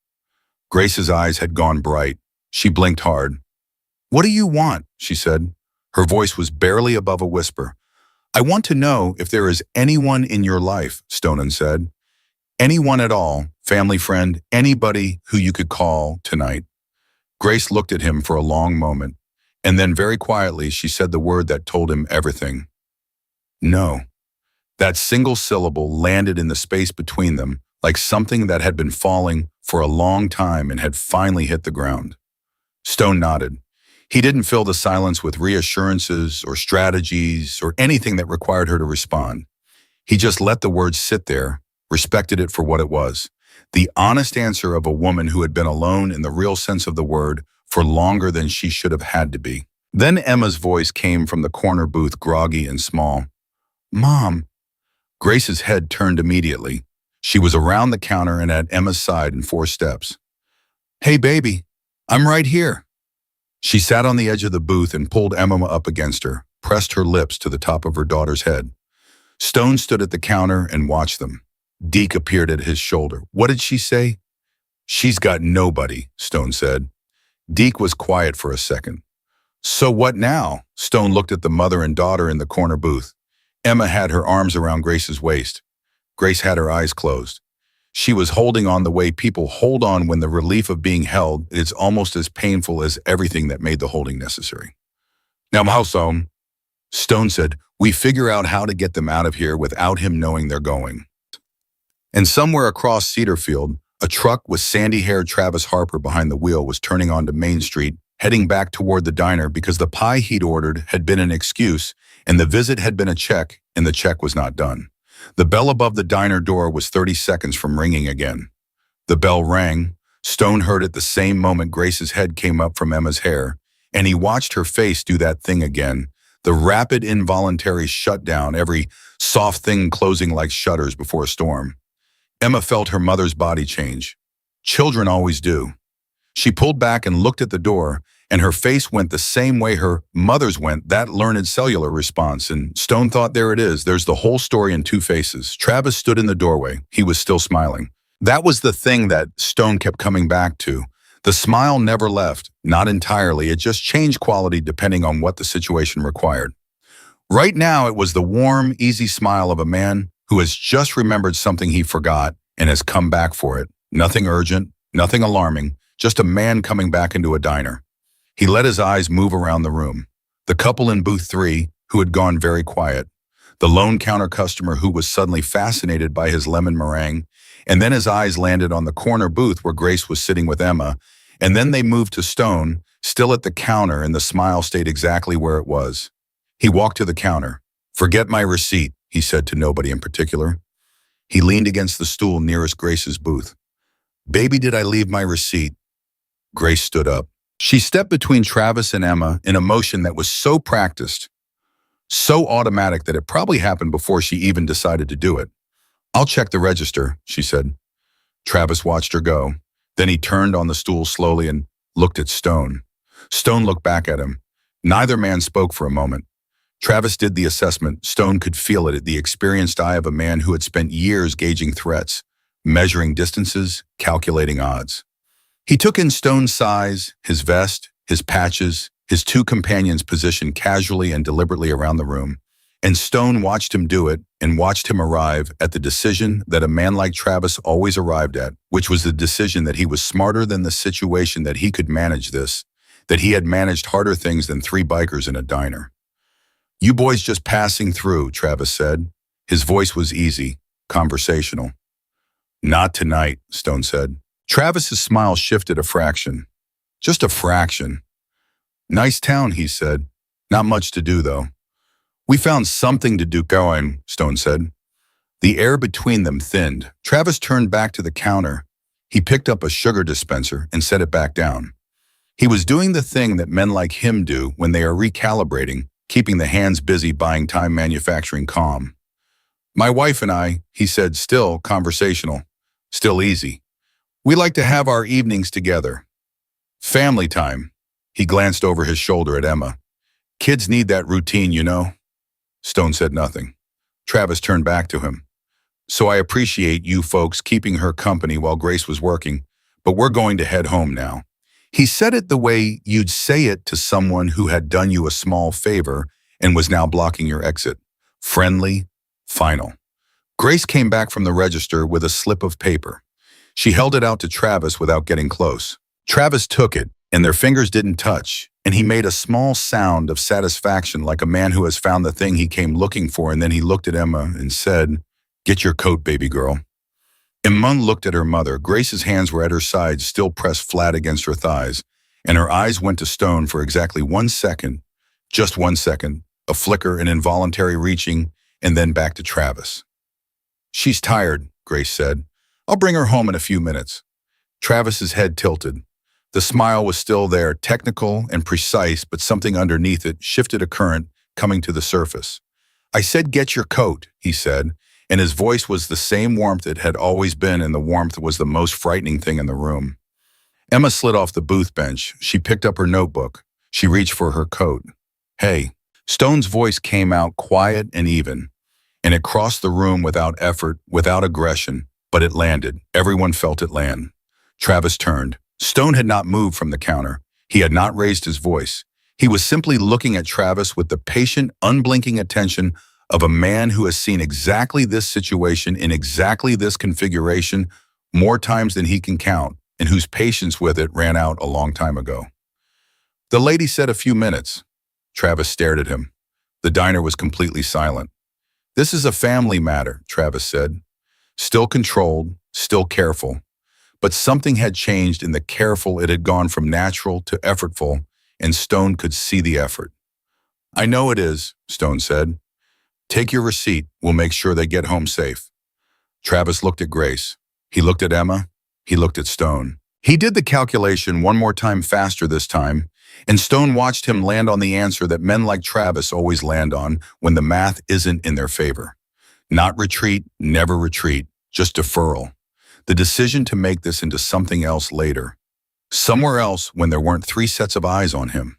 Grace's eyes had gone bright. She blinked hard. What do you want? She said. Her voice was barely above a whisper. I want to know if there is anyone in your life, Stonen said. Anyone at all, family friend, anybody who you could call tonight. Grace looked at him for a long moment, and then very quietly she said the word that told him everything. No. That single syllable landed in the space between them like something that had been falling for a long time and had finally hit the ground. Stone nodded. He didn't fill the silence with reassurances or strategies or anything that required her to respond. He just let the words sit there, respected it for what it was. The honest answer of a woman who had been alone in the real sense of the word for longer than she should have had to be. Then Emma's voice came from the corner booth, groggy and small. Mom. Grace's head turned immediately. She was around the counter and at Emma's side in 4 steps. Hey, baby, I'm right here. She sat on the edge of the booth and pulled Emma up against her, pressed her lips to the top of her daughter's head. Stone stood at the counter and watched them. Deke appeared at his shoulder. What did she say? She's got nobody, Stone said. Deke was quiet for a second. So what now? Stone looked at the mother and daughter in the corner booth. Emma had her arms around Grace's waist. Grace had her eyes closed. She was holding on the way people hold on when the relief of being held is almost as painful as everything that made the holding necessary. Now, Mousom, Stone said, we figure out how to get them out of here without him knowing they're going. And somewhere across Cedarfield, a truck with sandy-haired Travis Harper behind the wheel was turning onto Main Street, heading back toward the diner because the pie he'd ordered had been an excuse and the visit had been a check and the check was not done. The bell above the diner door was 30 seconds from ringing again. The bell rang. Stone heard it the same moment Grace's head came up from Emma's hair, and he watched her face do that thing again, the rapid involuntary shutdown, every soft thing closing like shutters before a storm. Emma felt her mother's body change. Children always do. She pulled back and looked at the door, and her face went the same way her mother's went, that learned cellular response, and Stone thought, there it is, there's the whole story in 2 faces. Travis stood in the doorway. He was still smiling. That was the thing that Stone kept coming back to. The smile never left, not entirely, it just changed quality depending on what the situation required. Right now, it was the warm, easy smile of a man who has just remembered something he forgot and has come back for it. Nothing urgent, nothing alarming, just a man coming back into a diner. He let his eyes move around the room. The couple in booth 3, who had gone very quiet. The lone counter customer who was suddenly fascinated by his lemon meringue, and then his eyes landed on the corner booth where Grace was sitting with Emma, and then they moved to Stone, still at the counter, and the smile stayed exactly where it was. He walked to the counter. Forget my receipt, he said to nobody in particular. He leaned against the stool nearest Grace's booth. Baby, did I leave my receipt? Grace stood up. She stepped between Travis and Emma in a motion that was so practiced, so automatic that it probably happened before she even decided to do it. I'll check the register, she said. Travis watched her go. Then he turned on the stool slowly and looked at Stone. Stone looked back at him. Neither man spoke for a moment. Travis did the assessment. Stone could feel it, the experienced eye of a man who had spent years gauging threats, measuring distances, calculating odds. He took in Stone's size, his vest, his patches, his 2 companions positioned casually and deliberately around the room, and Stone watched him do it and watched him arrive at the decision that a man like Travis always arrived at, which was the decision that he was smarter than the situation, that he could manage this, that he had managed harder things than 3 bikers in a diner. You boys just passing through, Travis said. His voice was easy, conversational. Not tonight, Stone said. Travis's smile shifted a fraction. Just a fraction. Nice town, he said. Not much to do, though. We found something to do going, Stone said. The air between them thinned. Travis turned back to the counter. He picked up a sugar dispenser and set it back down. He was doing the thing that men like him do when they are recalibrating, keeping the hands busy buying time manufacturing calm. My wife and I, he said, still conversational, still easy. We like to have our evenings together. Family time. He glanced over his shoulder at Emma. Kids need that routine, you know. Stone said nothing. Travis turned back to him. So I appreciate you folks keeping her company while Grace was working, but we're going to head home now. He said it the way you'd say it to someone who had done you a small favor and was now blocking your exit. Friendly, final. Grace came back from the register with a slip of paper. She held it out to Travis without getting close. Travis took it, and their fingers didn't touch, and he made a small sound of satisfaction like a man who has found the thing he came looking for, and then he looked at Emma and said, "Get your coat, baby girl." Emma looked at her mother. Grace's hands were at her sides, still pressed flat against her thighs, and her eyes went to Stone for exactly 1 second, just 1 second, a flicker, an involuntary reaching, and then back to Travis. She's tired, Grace said. I'll bring her home in a few minutes. Travis's head tilted. The smile was still there, technical and precise, but something underneath it shifted a current, coming to the surface. I said, get your coat, he said, and his voice was the same warmth it had always been, and the warmth was the most frightening thing in the room. Emma slid off the booth bench. She picked up her notebook. She reached for her coat. Hey. Stone's voice came out quiet and even, and it crossed the room without effort, without aggression, but it landed. Everyone felt it land. Travis turned. Stone had not moved from the counter. He had not raised his voice. He was simply looking at Travis with the patient, unblinking attention of a man who has seen exactly this situation in exactly this configuration more times than he can count, and whose patience with it ran out a long time ago. The lady said a few minutes. Travis stared at him. The diner was completely silent. This is a family matter, Travis said. Still controlled, still careful. But something had changed in the careful. It had gone from natural to effortful, and Stone could see the effort. I know it is, Stone said. Take your receipt. We'll make sure they get home safe. Travis looked at Grace. He looked at Emma. He looked at Stone. He did the calculation one more time faster this time, and Stone watched him land on the answer that men like Travis always land on when the math isn't in their favor. Not retreat, never retreat, just deferral. The decision to make this into something else later. Somewhere else when there weren't 3 sets of eyes on him.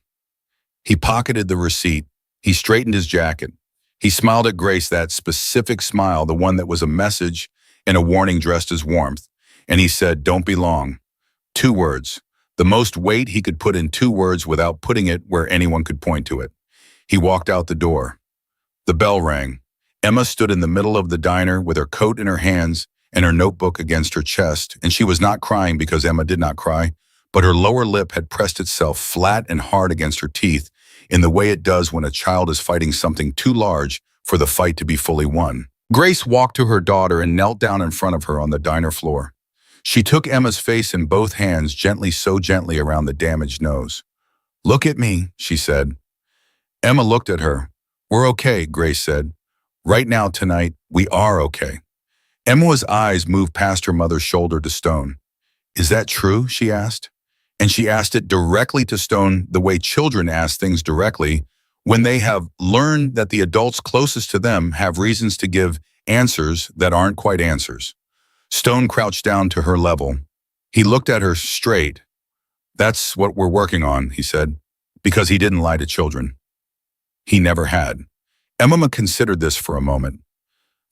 He pocketed the receipt. He straightened his jacket. He smiled at Grace, that specific smile, the one that was a message and a warning dressed as warmth. And he said, don't be long. 2 words. The most weight he could put in 2 words without putting it where anyone could point to it. He walked out the door. The bell rang. Emma stood in the middle of the diner with her coat in her hands and her notebook against her chest, and she was not crying because Emma did not cry, but her lower lip had pressed itself flat and hard against her teeth in the way it does when a child is fighting something too large for the fight to be fully won. Grace walked to her daughter and knelt down in front of her on the diner floor. She took Emma's face in both hands, gently, so gently around the damaged nose. Look at me, she said. Emma looked at her. We're okay, Grace said. Right now, tonight, we are okay. Emma's eyes moved past her mother's shoulder to Stone. Is that true? She asked. And she asked it directly to Stone the way children ask things directly when they have learned that the adults closest to them have reasons to give answers that aren't quite answers. Stone crouched down to her level. He looked at her straight. That's what we're working on, he said, because he didn't lie to children. He never had. Emma considered this for a moment.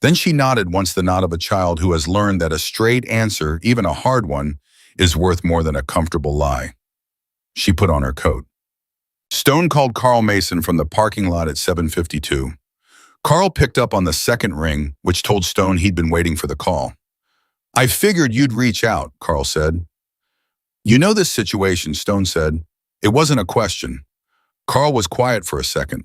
Then she nodded once the nod of a child who has learned that a straight answer, even a hard one, is worth more than a comfortable lie. She put on her coat. Stone called Carl Mason from the parking lot at 7:52. Carl picked up on the second ring, which told Stone he'd been waiting for the call. I figured you'd reach out, Carl said. You know this situation, Stone said. It wasn't a question. Carl was quiet for a second.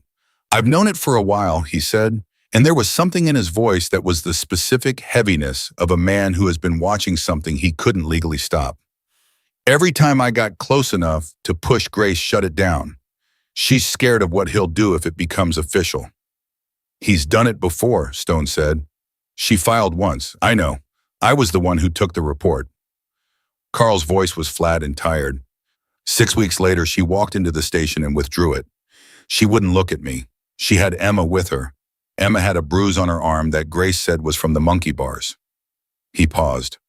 I've known it for a while, he said, and there was something in his voice that was the specific heaviness of a man who has been watching something he couldn't legally stop. Every time I got close enough to push Grace shut it down. She's scared of what he'll do if it becomes official. He's done it before, Stone said. She filed once. I know. I was the one who took the report. Carl's voice was flat and tired. 6 weeks later, she walked into the station and withdrew it. She wouldn't look at me. She had Emma with her. Emma had a bruise on her arm that Grace said was from the monkey bars. He paused.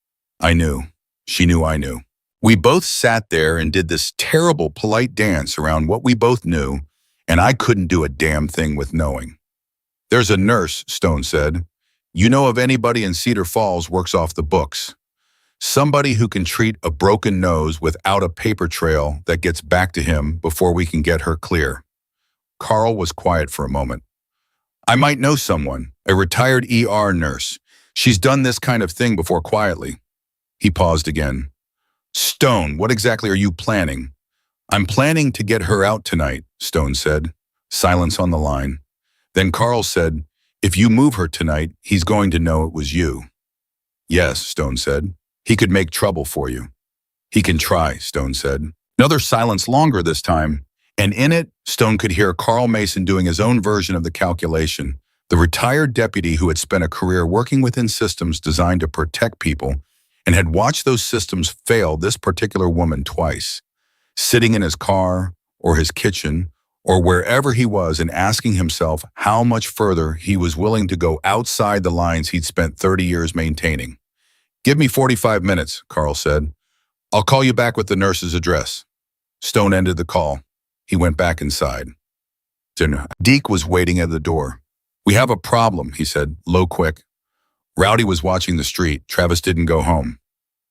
I knew. She knew I knew. We both sat there and did this terrible polite dance around what we both knew, and I couldn't do a damn thing with knowing. There's a nurse, Stone said. You know of anybody in Cedar Falls works off the books. Somebody who can treat a broken nose without a paper trail that gets back to him before we can get her clear. Carl was quiet for a moment. I might know someone, a retired ER nurse. She's done this kind of thing before quietly. He paused again. Stone, what exactly are you planning? I'm planning to get her out tonight, Stone said. Silence on the line. Then Carl said, if you move her tonight, he's going to know it was you. Yes, Stone said. He could make trouble for you. He can try, Stone said. Another silence longer this time, and in it, Stone could hear Carl Mason doing his own version of the calculation. The retired deputy who had spent a career working within systems designed to protect people and had watched those systems fail this particular woman twice, sitting in his car or his kitchen or wherever he was and asking himself how much further he was willing to go outside the lines he'd spent 30 years maintaining. Give me 45 minutes, Carl said. I'll call you back with the nurse's address. Stone ended the call. He went back inside. Deke was waiting at the door. We have a problem, he said, low quick. Rowdy was watching the street. Travis didn't go home.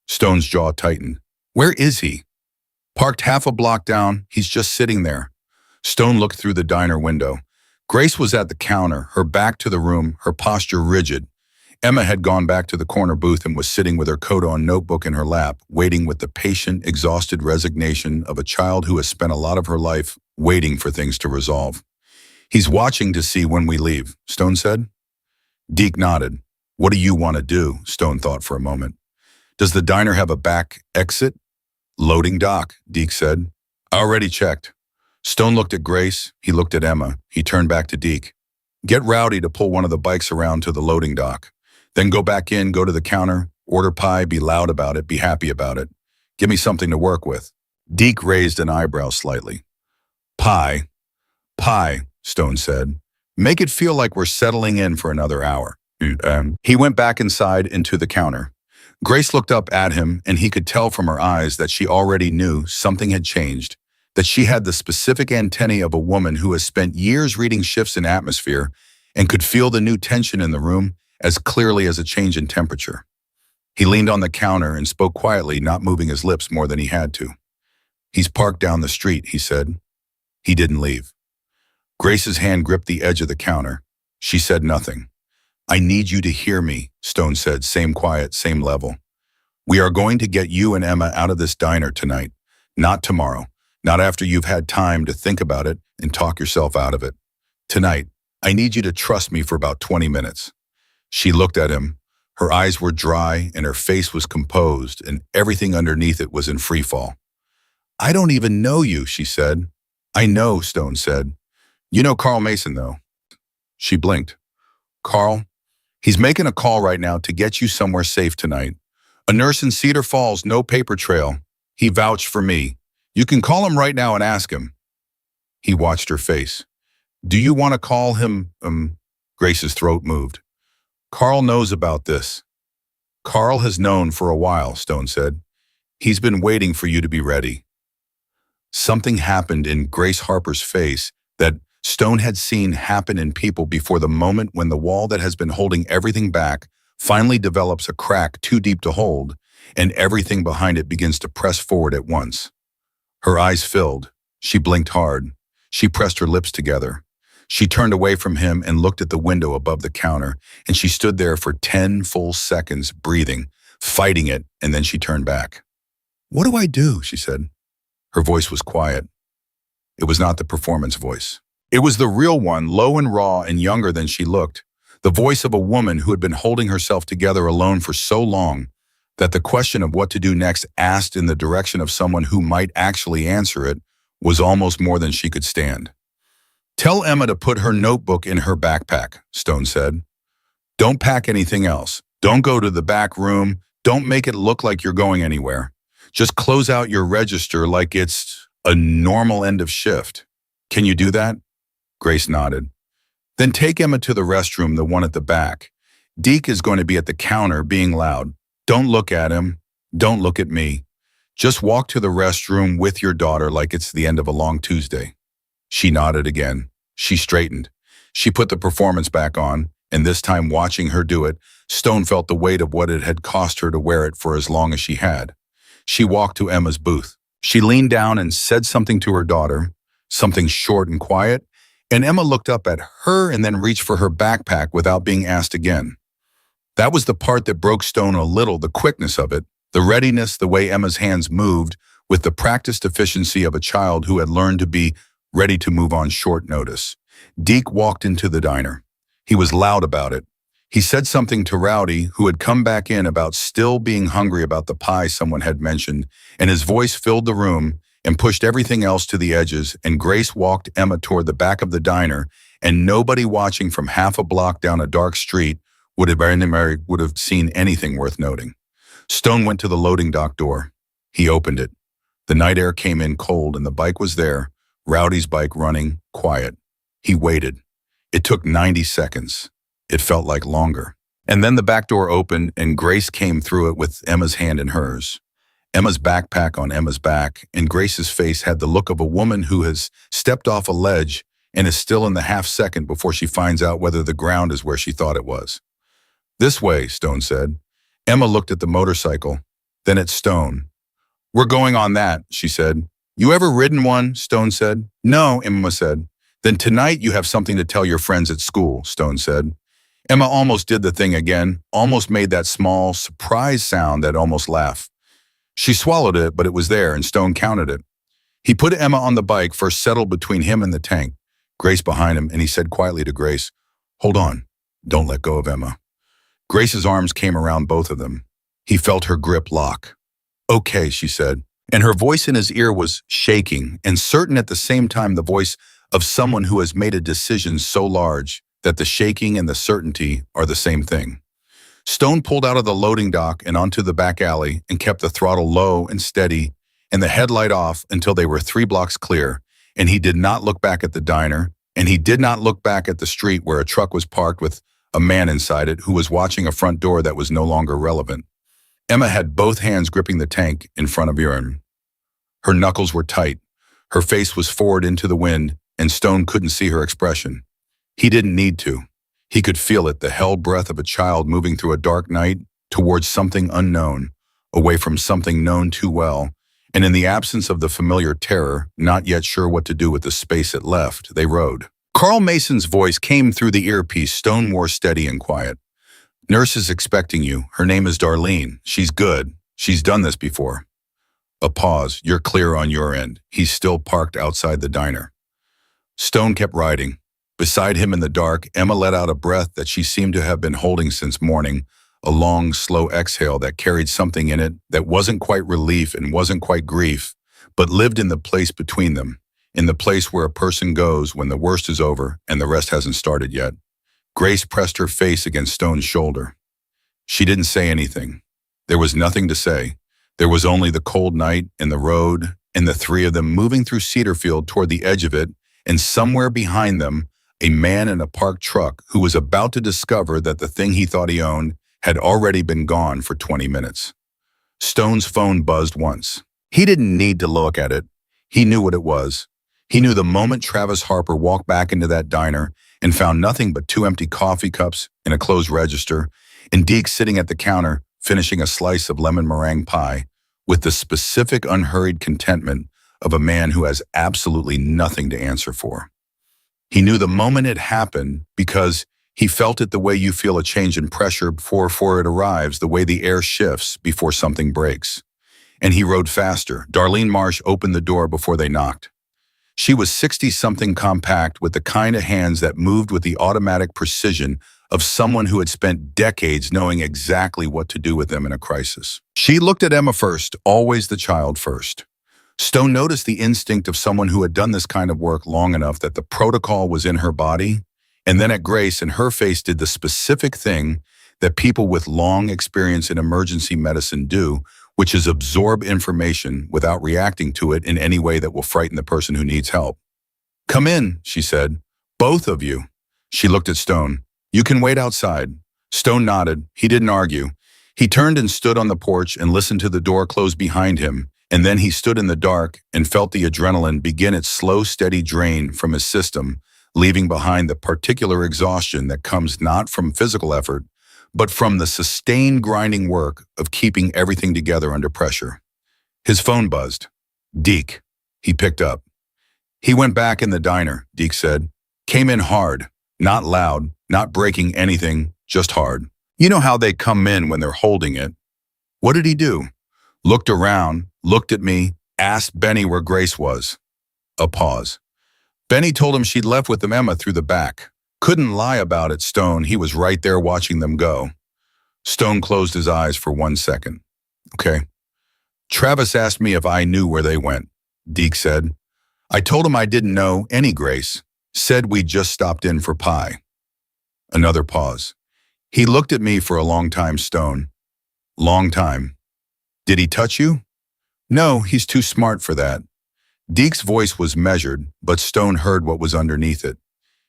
Stone's jaw tightened. Where is he? Parked half a block down. He's just sitting there. Stone looked through the diner window. Grace was at the counter, her back to the room, her posture rigid. Emma had gone back to the corner booth and was sitting with her coat on, notebook in her lap, waiting with the patient, exhausted resignation of a child who has spent a lot of her life waiting for things to resolve. He's watching to see when we leave, Stone said. Deke nodded. What do you want to do? Stone thought for a moment. Does the diner have a back exit? Loading dock, Deke said. I already checked. Stone looked at Grace. He looked at Emma. He turned back to Deke. Get Rowdy to pull one of the bikes around to the loading dock. Then go back in, go to the counter, order pie, be loud about it, be happy about it. Give me something to work with. Deke raised an eyebrow slightly. Pie, Stone said. Make it feel like we're settling in for another hour. He went back inside into the counter. Grace looked up at him, and he could tell from her eyes that she already knew something had changed, that she had the specific antennae of a woman who has spent years reading shifts in atmosphere and could feel the new tension in the room as clearly as a change in temperature. He leaned on the counter and spoke quietly, not moving his lips more than he had to. He's parked down the street, he said. He didn't leave. Grace's hand gripped the edge of the counter. She said nothing. I need you to hear me, Stone said, same quiet, same level. We are going to get you and Emma out of this diner tonight, not tomorrow, not after you've had time to think about it and talk yourself out of it. Tonight, I need you to trust me for about 20 minutes. She looked at him. Her eyes were dry and her face was composed and everything underneath it was in free fall. I don't even know you, she said. I know, Stone said. You know Carl Mason, though. She blinked. Carl? He's making a call right now to get you somewhere safe tonight. A nurse in Cedar Falls, no paper trail. He vouched for me. You can call him right now and ask him. He watched her face. Do you want to call him, Grace's throat moved. Carl knows about this. Carl has known for a while, Stone said. He's been waiting for you to be ready. Something happened in Grace Harper's face that Stone had seen happen in people before the moment when the wall that has been holding everything back finally develops a crack too deep to hold, and everything behind it begins to press forward at once. Her eyes filled. She blinked hard. She pressed her lips together. She turned away from him and looked at the window above the counter, and she stood there for 10 full seconds, breathing, fighting it, and then she turned back. What do I do? She said. Her voice was quiet. It was not the performance voice. It was the real one, low and raw and younger than she looked, the voice of a woman who had been holding herself together alone for so long that the question of what to do next, asked in the direction of someone who might actually answer it, was almost more than she could stand. "Tell Emma to put her notebook in her backpack," Stone said. "Don't pack anything else. Don't go to the back room. Don't make it look like you're going anywhere. Just close out your register like it's a normal end of shift. Can you do that?" Grace nodded. "Then take Emma to the restroom, the one at the back. Deke is going to be at the counter being loud. Don't look at him. Don't look at me. Just walk to the restroom with your daughter like it's the end of a long Tuesday." She nodded again. She straightened. She put the performance back on, and this time watching her do it, Stone felt the weight of what it had cost her to wear it for as long as she had. She walked to Emma's booth. She leaned down and said something to her daughter, something short and quiet, and Emma looked up at her and then reached for her backpack without being asked again. That was the part that broke Stone a little, the quickness of it, the readiness, the way Emma's hands moved, with the practiced efficiency of a child who had learned to be ready to move on short notice. Deke walked into the diner. He was loud about it. He said something to Rowdy, who had come back in, about still being hungry about the pie someone had mentioned, and his voice filled the room and pushed everything else to the edges, and Grace walked Emma toward the back of the diner, and nobody watching from half a block down a dark street would have seen anything worth noting. Stone went to the loading dock door. He opened it. The night air came in cold, and the bike was there, Rowdy's bike, running, quiet. He waited. It took 90 seconds. It felt like longer. And then the back door opened, and Grace came through it with Emma's hand in hers. Emma's backpack on Emma's back, and Grace's face had the look of a woman who has stepped off a ledge and is still in the half second before she finds out whether the ground is where she thought it was. "This way," Stone said. Emma looked at the motorcycle, then at Stone. "We're going on that," she said. "You ever ridden one?" Stone said. "No," Emma said. "Then tonight you have something to tell your friends at school," Stone said. Emma almost did the thing again, almost made that small, surprise sound that almost laughed. She swallowed it, but it was there, and Stone counted it. He put Emma on the bike, first settled between him and the tank, Grace behind him, and he said quietly to Grace, "Hold on. Don't let go of Emma." Grace's arms came around both of them. He felt her grip lock. "Okay," she said, and her voice in his ear was shaking and certain at the same time, the voice of someone who has made a decision so large that the shaking and the certainty are the same thing. Stone pulled out of the loading dock and onto the back alley and kept the throttle low and steady and the headlight off until they were 3 blocks clear, and he did not look back at the diner, and he did not look back at the street where a truck was parked with a man inside it who was watching a front door that was no longer relevant. Emma had both hands gripping the tank in front of Urine. Her knuckles were tight. Her face was forward into the wind, and Stone couldn't see her expression. He didn't need to. He could feel it, the held breath of a child moving through a dark night towards something unknown, away from something known too well, and in the absence of the familiar terror, not yet sure what to do with the space it left, they rode. Carl Mason's voice came through the earpiece, Stone more steady and quiet. "Nurse is expecting you. Her name is Darlene. She's good. She's done this before." A pause. "You're clear on your end." He's still parked outside the diner. Stone kept riding. Beside him in the dark, Emma let out a breath that she seemed to have been holding since morning, a long, slow exhale that carried something in it that wasn't quite relief and wasn't quite grief, but lived in the place between them, in the place where a person goes when the worst is over and the rest hasn't started yet. Grace pressed her face against Stone's shoulder. She didn't say anything. There was nothing to say. There was only the cold night and the road and the three of them moving through Cedarfield toward the edge of it, and somewhere behind them, a man in a parked truck who was about to discover that the thing he thought he owned had already been gone for 20 minutes. Stone's phone buzzed once. He didn't need to look at it. He knew what it was. He knew the moment Travis Harper walked back into that diner and found nothing but 2 empty coffee cups and a closed register, and Deke sitting at the counter finishing a slice of lemon meringue pie with the specific unhurried contentment of a man who has absolutely nothing to answer for. He knew the moment it happened because he felt it the way you feel a change in pressure before it arrives, the way the air shifts before something breaks. And he rode faster. Darlene Marsh opened the door before they knocked. She was 60-something, compact, with the kind of hands that moved with the automatic precision of someone who had spent decades knowing exactly what to do with them in a crisis. She looked at Emma first, always the child first. Stone noticed the instinct of someone who had done this kind of work long enough that the protocol was in her body, and then at Grace, and her face did the specific thing that people with long experience in emergency medicine do, which is absorb information without reacting to it in any way that will frighten the person who needs help. "Come in," she said. "Both of you." She looked at Stone. "You can wait outside." Stone nodded. He didn't argue. He turned and stood on the porch and listened to the door close behind him, and then he stood in the dark and felt the adrenaline begin its slow, steady drain from his system, leaving behind the particular exhaustion that comes not from physical effort, but from the sustained grinding work of keeping everything together under pressure. His phone buzzed. "Deke." He picked up. "He went back in the diner," Deke said. "Came in hard, not loud, not breaking anything, just hard. You know how they come in when they're holding it." "What did he do?" "Looked around, looked at me, asked Benny where Grace was." A pause. "Benny told him she'd left with Emma through the back. Couldn't lie about it, Stone. He was right there watching them go." Stone closed his eyes for 1 second. "Okay. Travis asked me if I knew where they went," Deke said. "I told him I didn't know any Grace. Said we just stopped in for pie." Another pause. "He looked at me for a long time, Stone. Long time." "Did he touch you?" "No, he's too smart for that." Deke's voice was measured, but Stone heard what was underneath it.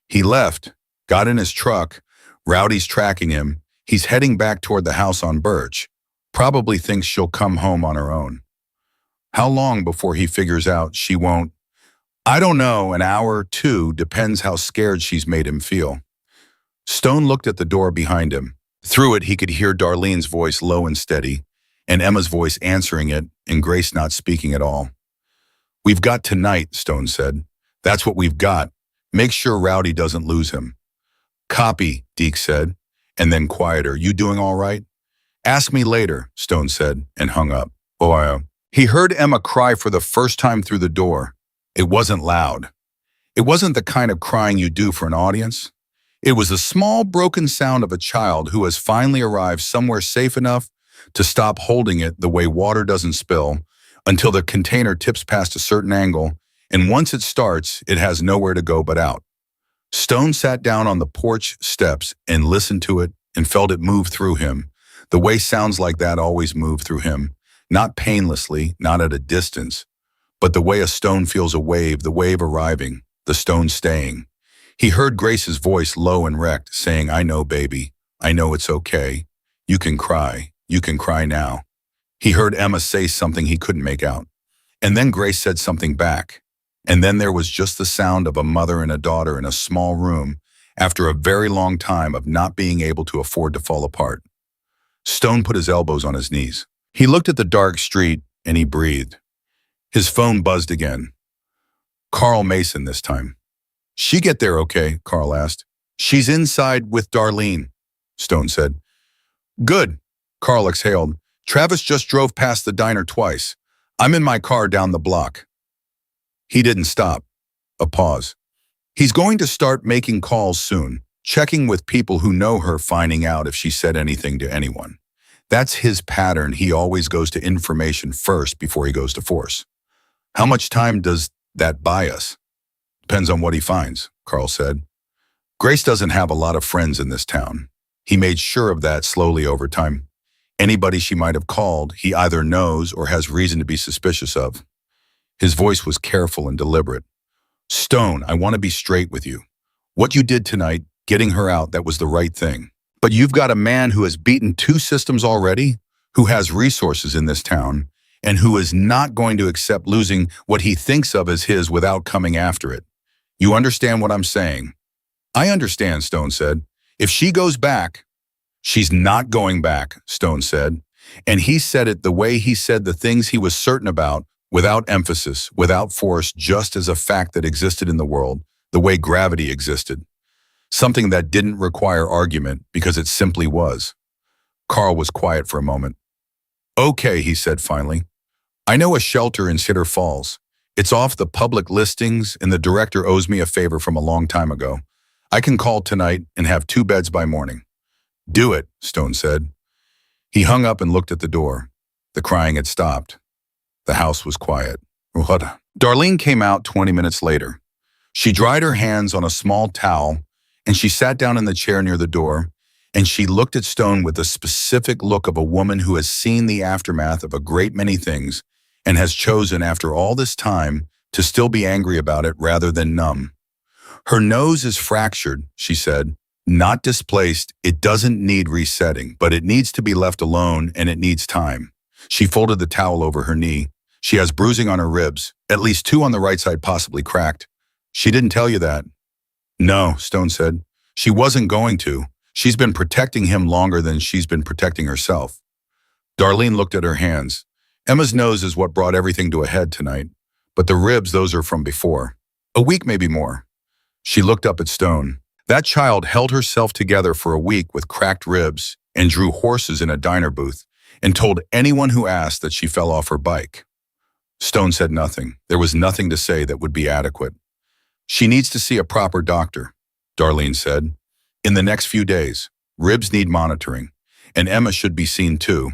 "He left, got in his truck. Rowdy's tracking him. He's heading back toward the house on Birch. Probably thinks she'll come home on her own." "How long before he figures out she won't?" "I don't know, an hour, 2, depends how scared she's made him feel." Stone looked at the door behind him. Through it, he could hear Darlene's voice low and steady, and Emma's voice answering it, and Grace not speaking at all. "We've got tonight," Stone said. "That's what we've got. Make sure Rowdy doesn't lose him." "Copy," Deke said, and then quieter. "You doing all right?" "Ask me later," Stone said, and hung up. He heard Emma cry for the first time through the door. It wasn't loud. It wasn't the kind of crying you do for an audience. It was the small, broken sound of a child who has finally arrived somewhere safe enough to stop holding it the way water doesn't spill until the container tips past a certain angle, and once it starts, it has nowhere to go but out. Stone sat down on the porch steps and listened to it and felt it move through him, the way sounds like that always move through him, not painlessly, not at a distance, but the way a stone feels a wave, the wave arriving, the stone staying. He heard Grace's voice low and wrecked, saying, "I know, baby. I know it's okay. You can cry. You can cry now." He heard Emma say something he couldn't make out. And then Grace said something back. And then there was just the sound of a mother and a daughter in a small room after a very long time of not being able to afford to fall apart. Stone put his elbows on his knees. He looked at the dark street and he breathed. His phone buzzed again. Carl Mason this time. "She get there okay?" Carl asked. "She's inside with Darlene," Stone said. "Good," Carl exhaled. "Travis just drove past the diner twice. I'm in my car down the block." He didn't stop. A pause. "He's going to start making calls soon, checking with people who know her, finding out if she said anything to anyone. That's his pattern. He always goes to information first before he goes to force." "How much time does that buy us?" "Depends on what he finds," Carl said. "Grace doesn't have a lot of friends in this town." He made sure of that slowly over time. Anybody she might have called, he either knows or has reason to be suspicious of. His voice was careful and deliberate. "Stone, I want to be straight with you. What you did tonight, getting her out, that was the right thing. But you've got a man who has beaten 2 systems already, who has resources in this town, and who is not going to accept losing what he thinks of as his without coming after it. You understand what I'm saying?" "I understand," Stone said. "If she goes back—" "She's not going back," Stone said. And he said it the way he said the things he was certain about, without emphasis, without force, just as a fact that existed in the world, the way gravity existed. Something that didn't require argument because it simply was. Carl was quiet for a moment. "Okay," he said finally. "I know a shelter in Cedar Falls. It's off the public listings, and the director owes me a favor from a long time ago. I can call tonight and have 2 beds by morning." "Do it," Stone said. He hung up and looked at the door. The crying had stopped. The house was quiet. What? Darlene came out 20 minutes later. She dried her hands on a small towel, and she sat down in the chair near the door, and she looked at Stone with the specific look of a woman who has seen the aftermath of a great many things and has chosen, after all this time, to still be angry about it rather than numb. "Her nose is fractured," she said. "Not displaced. It doesn't need resetting, but it needs to be left alone, and it needs time." She folded the towel over her knee. "She has bruising on her ribs, at least 2 on the right side, possibly cracked." "She didn't tell you that?" "No," Stone said. "She wasn't going to. She's been protecting him longer than she's been protecting herself." Darlene looked at her hands. "Emma's nose is what brought everything to a head tonight, but the ribs, those are from before. A week, maybe more." She looked up at Stone. "That child held herself together for a week with cracked ribs and drew horses in a diner booth and told anyone who asked that she fell off her bike." Stone said nothing. There was nothing to say that would be adequate. "She needs to see a proper doctor," Darlene said. "In the next few days. Ribs need monitoring, and Emma should be seen too.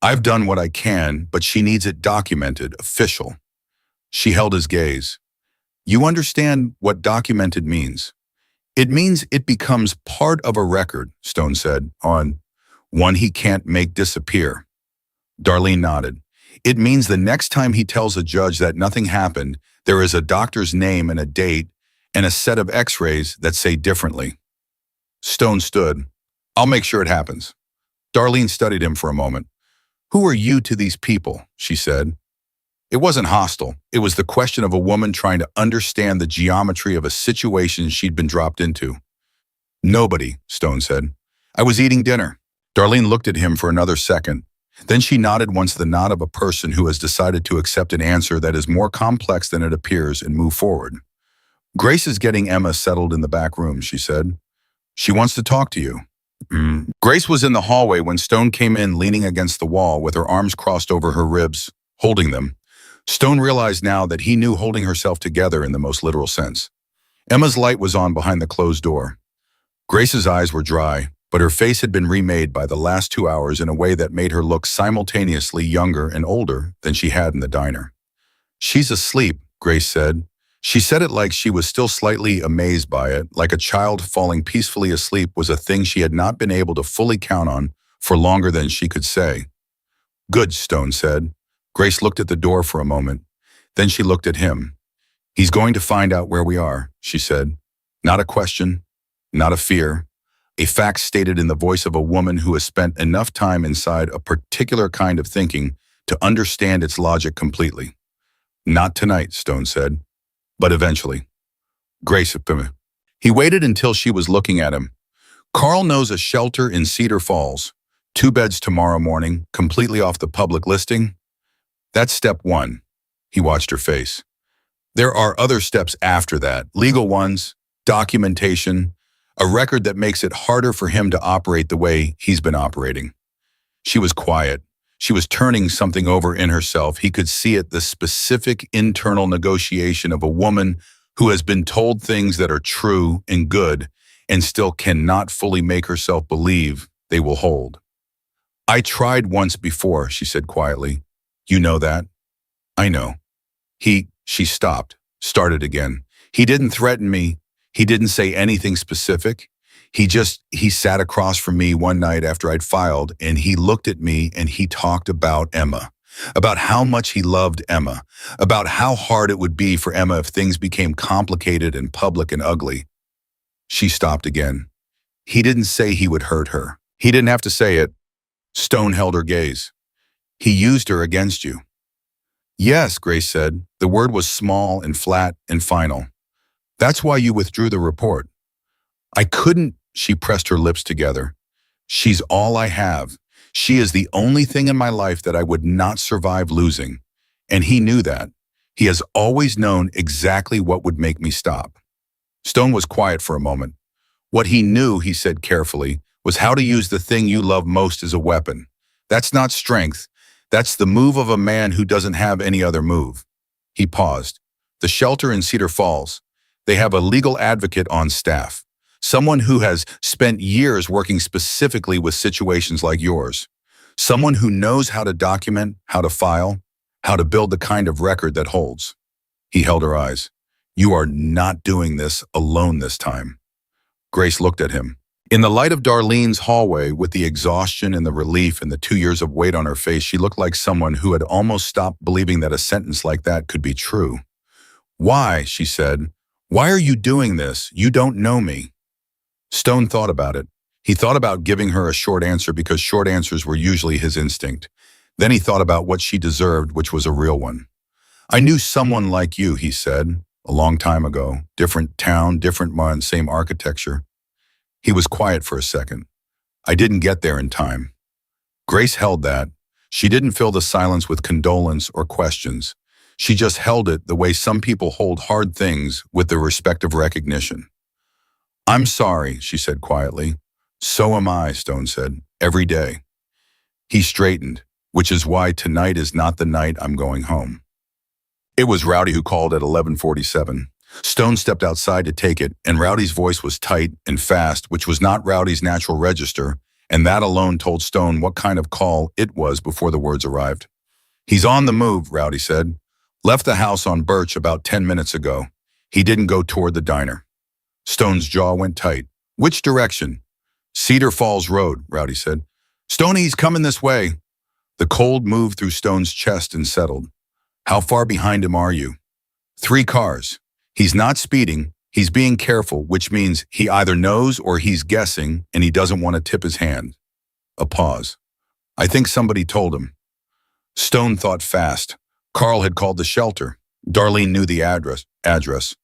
I've done what I can, but she needs it documented, official." She held his gaze. "You understand what documented means?" "It means it becomes part of a record," Stone said, "on one he can't make disappear." Darlene nodded. "It means the next time he tells a judge that nothing happened, there is a doctor's name and a date and a set of x-rays that say differently." Stone stood. "I'll make sure it happens." Darlene studied him for a moment. "Who are you to these people?" she said. It wasn't hostile. It was the question of a woman trying to understand the geometry of a situation she'd been dropped into. "Nobody," Stone said. "I was eating dinner." Darlene looked at him for another second. Then she nodded once, the nod of a person who has decided to accept an answer that is more complex than it appears and move forward. "Grace is getting Emma settled in the back room," she said. "She wants to talk to you." Grace was in the hallway when Stone came in, leaning against the wall with her arms crossed over her ribs, holding them. Stone realized now that he knew holding herself together in the most literal sense. Emma's light was on behind the closed door. Grace's eyes were dry, but her face had been remade by the last 2 hours in a way that made her look simultaneously younger and older than she had in the diner. "She's asleep," Grace said. She said it like she was still slightly amazed by it, like a child falling peacefully asleep was a thing she had not been able to fully count on for longer than she could say. "Good," Stone said. Grace looked at the door for a moment. Then she looked at him. "He's going to find out where we are," she said. Not a question, not a fear. A fact stated in the voice of a woman who has spent enough time inside a particular kind of thinking to understand its logic completely. "Not tonight," Stone said, "but eventually." Grace. He waited until she was looking at him. "Carl knows a shelter in Cedar Falls. 2 beds tomorrow morning, completely off the public listing. That's step 1. He watched her face. "There are other steps after that, legal ones, documentation, a record that makes it harder for him to operate the way he's been operating." She was quiet. She was turning something over in herself. He could see it, the specific internal negotiation of a woman who has been told things that are true and good and still cannot fully make herself believe they will hold. "I tried once before," she said quietly. "You know that?" "I know." She stopped, started again. "He didn't threaten me. He didn't say anything specific. He sat across from me one night after I'd filed, and he looked at me and he talked about Emma, about how much he loved Emma, about how hard it would be for Emma if things became complicated and public and ugly." She stopped again. "He didn't say he would hurt her. He didn't have to say it." Stone held her gaze. "He used her against you." "Yes," Grace said. The word was small and flat and final. "That's why you withdrew the report." "I couldn't," she pressed her lips together. "She's all I have. She is the only thing in my life that I would not survive losing. And he knew that. He has always known exactly what would make me stop." Stone was quiet for a moment. "What he knew," he said carefully, "was how to use the thing you love most as a weapon. That's not strength. That's the move of a man who doesn't have any other move." He paused. The shelter in Cedar Falls. They have a legal advocate on staff. Someone who has spent years working specifically with situations like yours. Someone who knows how to document, how to file, how to build the kind of record that holds. He held her eyes. You are not doing this alone this time. Grace looked at him. In the light of Darlene's hallway, with the exhaustion and the relief and the 2 years of weight on her face, she looked like someone who had almost stopped believing that a sentence like that could be true. Why, she said, why are you doing this? You don't know me. Stone thought about it. He thought about giving her a short answer because short answers were usually his instinct. Then he thought about what she deserved, which was a real one. I knew someone like you, he said, a long time ago. Different town, different mind, same architecture. He was quiet for a second. I didn't get there in time. Grace held that. She didn't fill the silence with condolence or questions. She just held it the way some people hold hard things, with the respect of recognition. I'm sorry, she said quietly. So am I, Stone said, every day. He straightened, which is why tonight is not the night I'm going home. It was Rowdy who called at 11:47. Stone stepped outside to take it, and Rowdy's voice was tight and fast, which was not Rowdy's natural register, and that alone told Stone what kind of call it was before the words arrived. He's on the move, Rowdy said. Left the house on Birch about 10 minutes ago. He didn't go toward the diner. Stone's jaw went tight. Which direction? Cedar Falls Road, Rowdy said. Stoney, he's coming this way. The cold moved through Stone's chest and settled. How far behind him are you? 3 cars. He's not speeding. He's being careful, which means he either knows or he's guessing, and he doesn't want to tip his hand. A pause. I think somebody told him. Stone thought fast. Carl had called the shelter. Darlene knew the address.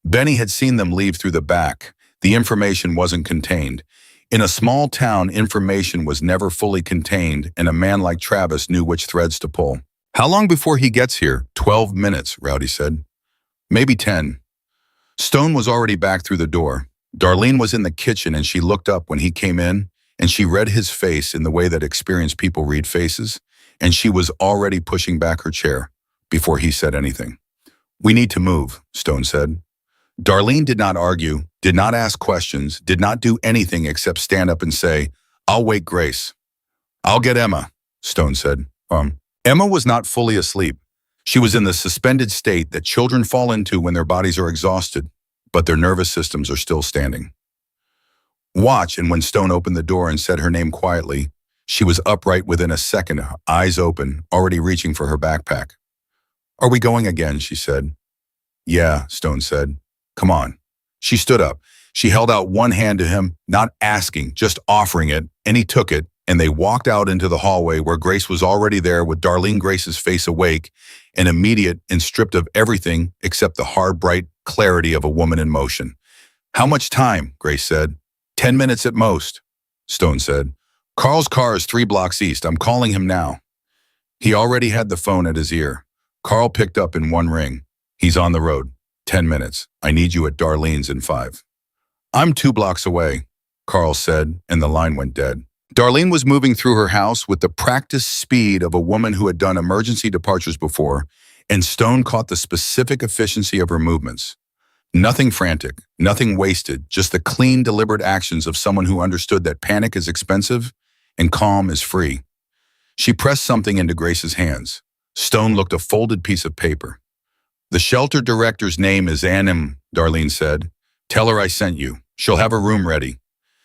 Benny had seen them leave through the back. The information wasn't contained. In a small town, information was never fully contained, and a man like Travis knew which threads to pull. How long before he gets here? 12 minutes, Rowdy said. Maybe 10. Stone was already back through the door. Darlene was in the kitchen, and she looked up when he came in, and she read his face in the way that experienced people read faces, and she was already pushing back her chair before he said anything. We need to move, Stone said. Darlene did not argue, did not ask questions, did not do anything except stand up and say, I'll wake Grace. I'll get Emma, Stone said. Emma was not fully asleep. She was in the suspended state that children fall into when their bodies are exhausted, but their nervous systems are still standing. Watch, and when Stone opened the door and said her name quietly, she was upright within a second, eyes open, already reaching for her backpack. Are we going again, she said. Yeah, Stone said. Come on. She stood up. She held out one hand to him, not asking, just offering it, and he took it, and they walked out into the hallway where Grace was already there with Darlene Grace's face awake and immediate and stripped of everything except the hard, bright clarity of a woman in motion. How much time? Grace said. 10 minutes at most, Stone said. Carl's car is 3 blocks east. I'm calling him now. He already had the phone at his ear. Carl picked up in one ring. He's on the road. 10 minutes. I need you at Darlene's in 5. I'm 2 blocks away, Carl said, and the line went dead. Darlene was moving through her house with the practiced speed of a woman who had done emergency departures before, and Stone caught the specific efficiency of her movements. Nothing frantic, nothing wasted, just the clean, deliberate actions of someone who understood that panic is expensive and calm is free. She pressed something into Grace's hands. Stone looked a folded piece of paper. The shelter director's name is Annem, Darlene said. Tell her I sent you. She'll have her room ready.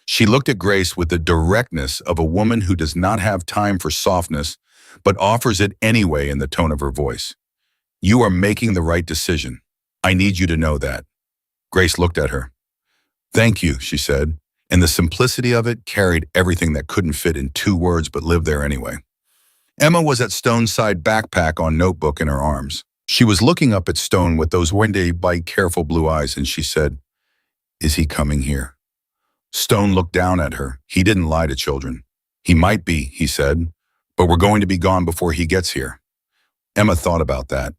She looked at Grace with the directness of a woman who does not have time for softness, but offers it anyway in the tone of her voice. You are making the right decision. I need you to know that. Grace looked at her. Thank you, she said, and the simplicity of it carried everything that couldn't fit in 2 words but lived there anyway. Emma was at Stone's side, backpack on notebook in her arms. She was looking up at Stone with those windy-bright, careful blue eyes, and she said, Is he coming here? Stone looked down at her. He didn't lie to children. He might be, he said, but we're going to be gone before he gets here. Emma thought about that.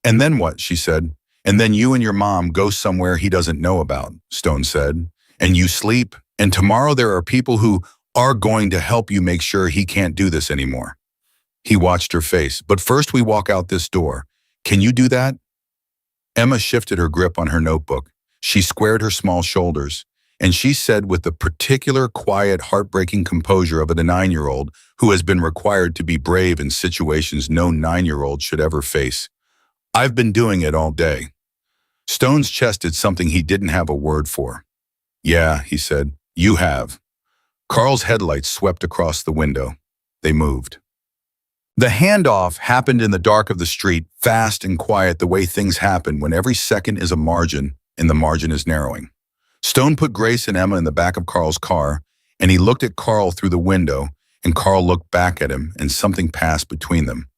And then what, she said. And then you and your mom go somewhere he doesn't know about, Stone said. And you sleep, and tomorrow there are people who are going to help you make sure he can't do this anymore. He watched her face. But first we walk out this door. Can you do that? Emma shifted her grip on her notebook. She squared her small shoulders, and she said with the particular quiet, heartbreaking composure of a 9-year-old who has been required to be brave in situations no 9-year-old should ever face, "I've been doing it all day." Stone's chest did something he didn't have a word for. "Yeah," he said, "you have." Carl's headlights swept across the window. They moved. The handoff happened in the dark of the street, fast and quiet the way things happen when every second is a margin and the margin is narrowing. Stone put Grace and Emma in the back of Carl's car, and he looked at Carl through the window, and Carl looked back at him, and something passed between them.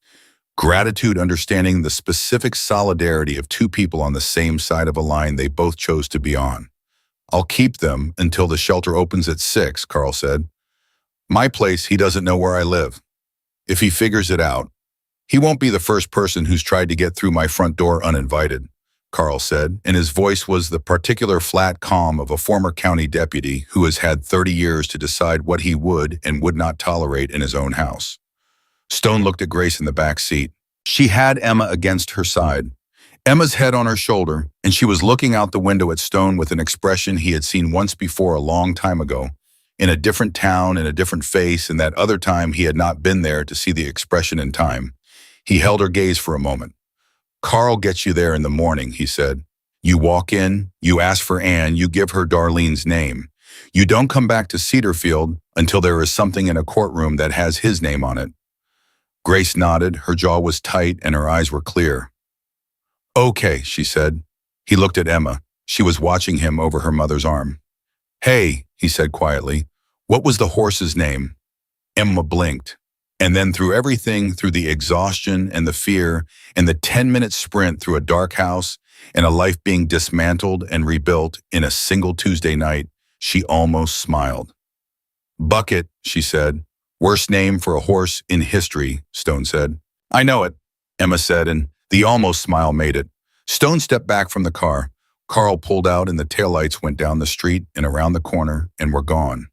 Gratitude, understanding the specific solidarity of two people on the same side of a line they both chose to be on. "I'll keep them until the shelter opens at 6, Carl said. "My place, he doesn't know where I live. If he figures it out, he won't be the first person who's tried to get through my front door uninvited," Carl said, and his voice was the particular flat calm of a former county deputy who has had 30 years to decide what he would and would not tolerate in his own house. Stone looked at Grace in the back seat. She had Emma against her side, Emma's head on her shoulder, and she was looking out the window at Stone with an expression he had seen once before a long time ago, in a different town, in a different face, and that other time he had not been there to see the expression in time. He held her gaze for a moment. "Carl gets you there in the morning," he said. "You walk in, you ask for Anne, you give her Darlene's name. You don't come back to Cedarfield until there is something in a courtroom that has his name on it." Grace nodded, her jaw was tight and her eyes were clear. "Okay," she said. He looked at Emma. She was watching him over her mother's arm. "Hey," he said quietly, "what was the horse's name?" Emma blinked. And then through everything, through the exhaustion and the fear and the 10-minute sprint through a dark house and a life being dismantled and rebuilt in a single Tuesday night, she almost smiled. "Bucket," she said. "Worst name for a horse in history," Stone said. "I know it," Emma said, and the almost smile made it. Stone stepped back from the car. Carl pulled out and the taillights went down the street and around the corner and were gone.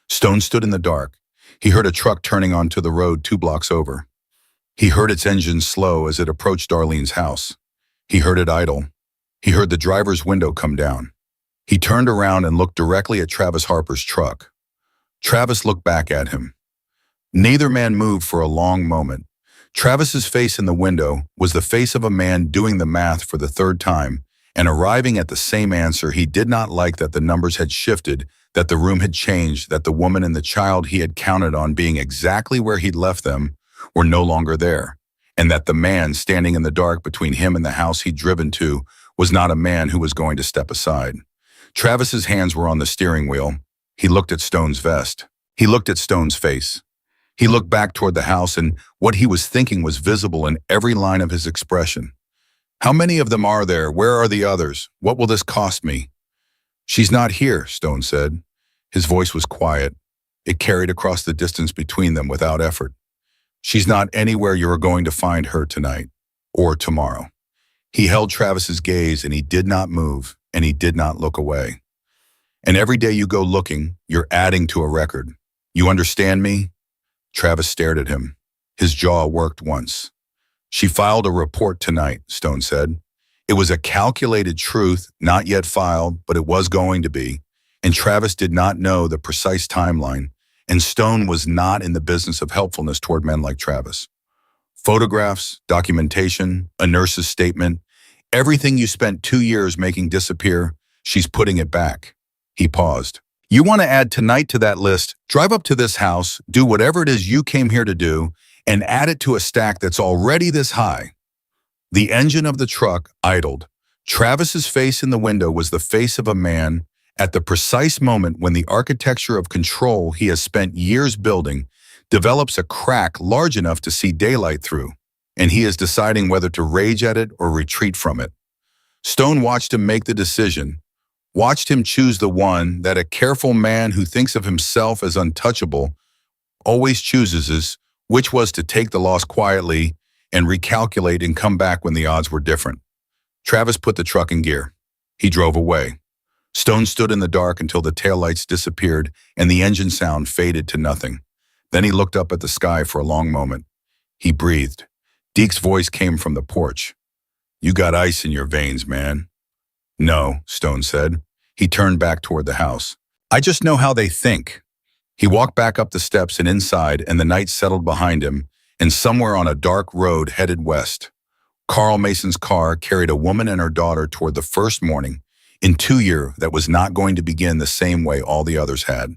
Stone stood in the dark. He heard a truck turning onto the road 2 blocks over. He heard its engine slow as it approached Darlene's house. He heard it idle. He heard the driver's window come down. He turned around and looked directly at Travis Harper's truck. Travis looked back at him. Neither man moved for a long moment. Travis's face in the window was the face of a man doing the math for the 3rd time and arriving at the same answer. He did not like that the numbers had shifted, that the room had changed, that the woman and the child he had counted on being exactly where he'd left them were no longer there, and that the man standing in the dark between him and the house he'd driven to was not a man who was going to step aside. Travis's hands were on the steering wheel. He looked at Stone's vest. He looked at Stone's face. He looked back toward the house, and what he was thinking was visible in every line of his expression. "How many of them are there? Where are the others? What will this cost me?" "She's not here," Stone said. His voice was quiet. It carried across the distance between them without effort. "She's not anywhere you are going to find her tonight or tomorrow." He held Travis's gaze, and he did not move, and he did not look away. "And every day you go looking, you're adding to a record. You understand me?" Travis stared at him. His jaw worked once. "She filed a report tonight," Stone said. It was a calculated truth, not yet filed, but it was going to be. And Travis did not know the precise timeline, and Stone was not in the business of helpfulness toward men like Travis. "Photographs, documentation, a nurse's statement, everything you spent 2 years making disappear, she's putting it back." He paused. "You want to add tonight to that list, drive up to this house, do whatever it is you came here to do, and add it to a stack that's already this high." The engine of the truck idled. Travis's face in the window was the face of a man at the precise moment when the architecture of control he has spent years building develops a crack large enough to see daylight through, and he is deciding whether to rage at it or retreat from it. Stone watched him make the decision, watched him choose the one that a careful man who thinks of himself as untouchable always chooses, which was to take the loss quietly and recalculate and come back when the odds were different. Travis put the truck in gear. He drove away. Stone stood in the dark until the taillights disappeared and the engine sound faded to nothing. Then he looked up at the sky for a long moment. He breathed. Deke's voice came from the porch. You got ice in your veins, man. No, Stone said. He turned back toward the house. I just know how they think. He walked back up the steps and inside, and the night settled behind him, and somewhere on a dark road headed west. Carl Mason's car carried a woman and her daughter toward the first morning in 2 years that was not going to begin the same way all the others had.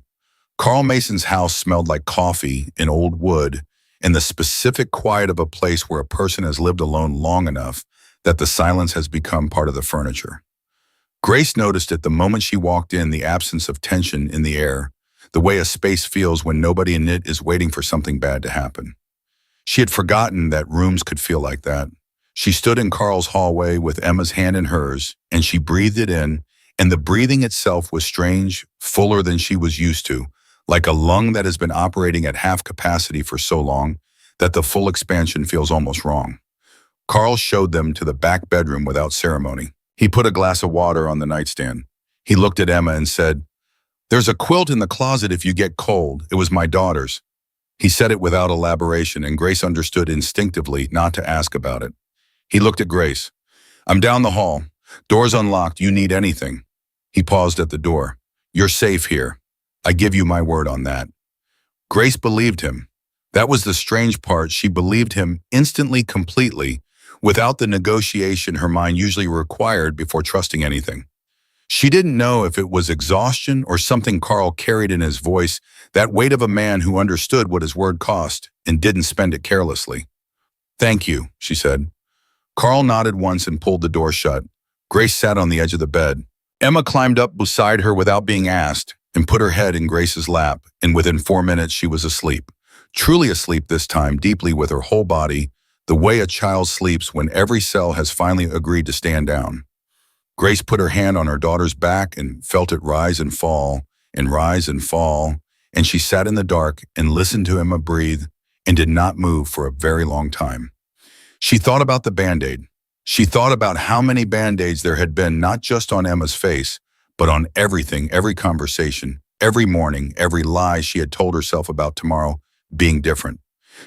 Carl Mason's house smelled like coffee and old wood and the specific quiet of a place where a person has lived alone long enough that the silence has become part of the furniture. Grace noticed it the moment she walked in, the absence of tension in the air, the way a space feels when nobody in it is waiting for something bad to happen. She had forgotten that rooms could feel like that. She stood in Carl's hallway with Emma's hand in hers, and she breathed it in, and the breathing itself was strange, fuller than she was used to, like a lung that has been operating at half capacity for so long that the full expansion feels almost wrong. Carl showed them to the back bedroom without ceremony. He put a glass of water on the nightstand. He looked at Emma and said, "There's a quilt in the closet if you get cold. It was my daughter's." He said it without elaboration, and Grace understood instinctively not to ask about it. He looked at Grace. "I'm down the hall. Door's unlocked. You need anything." He paused at the door. "You're safe here. I give you my word on that." Grace believed him. That was the strange part. She believed him instantly, completely, without the negotiation her mind usually required before trusting anything. She didn't know if it was exhaustion or something Carl carried in his voice, that weight of a man who understood what his word cost and didn't spend it carelessly. "Thank you," she said. Carl nodded once and pulled the door shut. Grace sat on the edge of the bed. Emma climbed up beside her without being asked and put her head in Grace's lap, and within 4 minutes she was asleep. Truly asleep this time, deeply with her whole body, the way a child sleeps when every cell has finally agreed to stand down. Grace put her hand on her daughter's back and felt it rise and fall, and she sat in the dark and listened to Emma breathe and did not move for a very long time. She thought about the Band-Aid. She thought about how many Band-Aids there had been, not just on Emma's face, but on everything, every conversation, every morning, every lie she had told herself about tomorrow being different.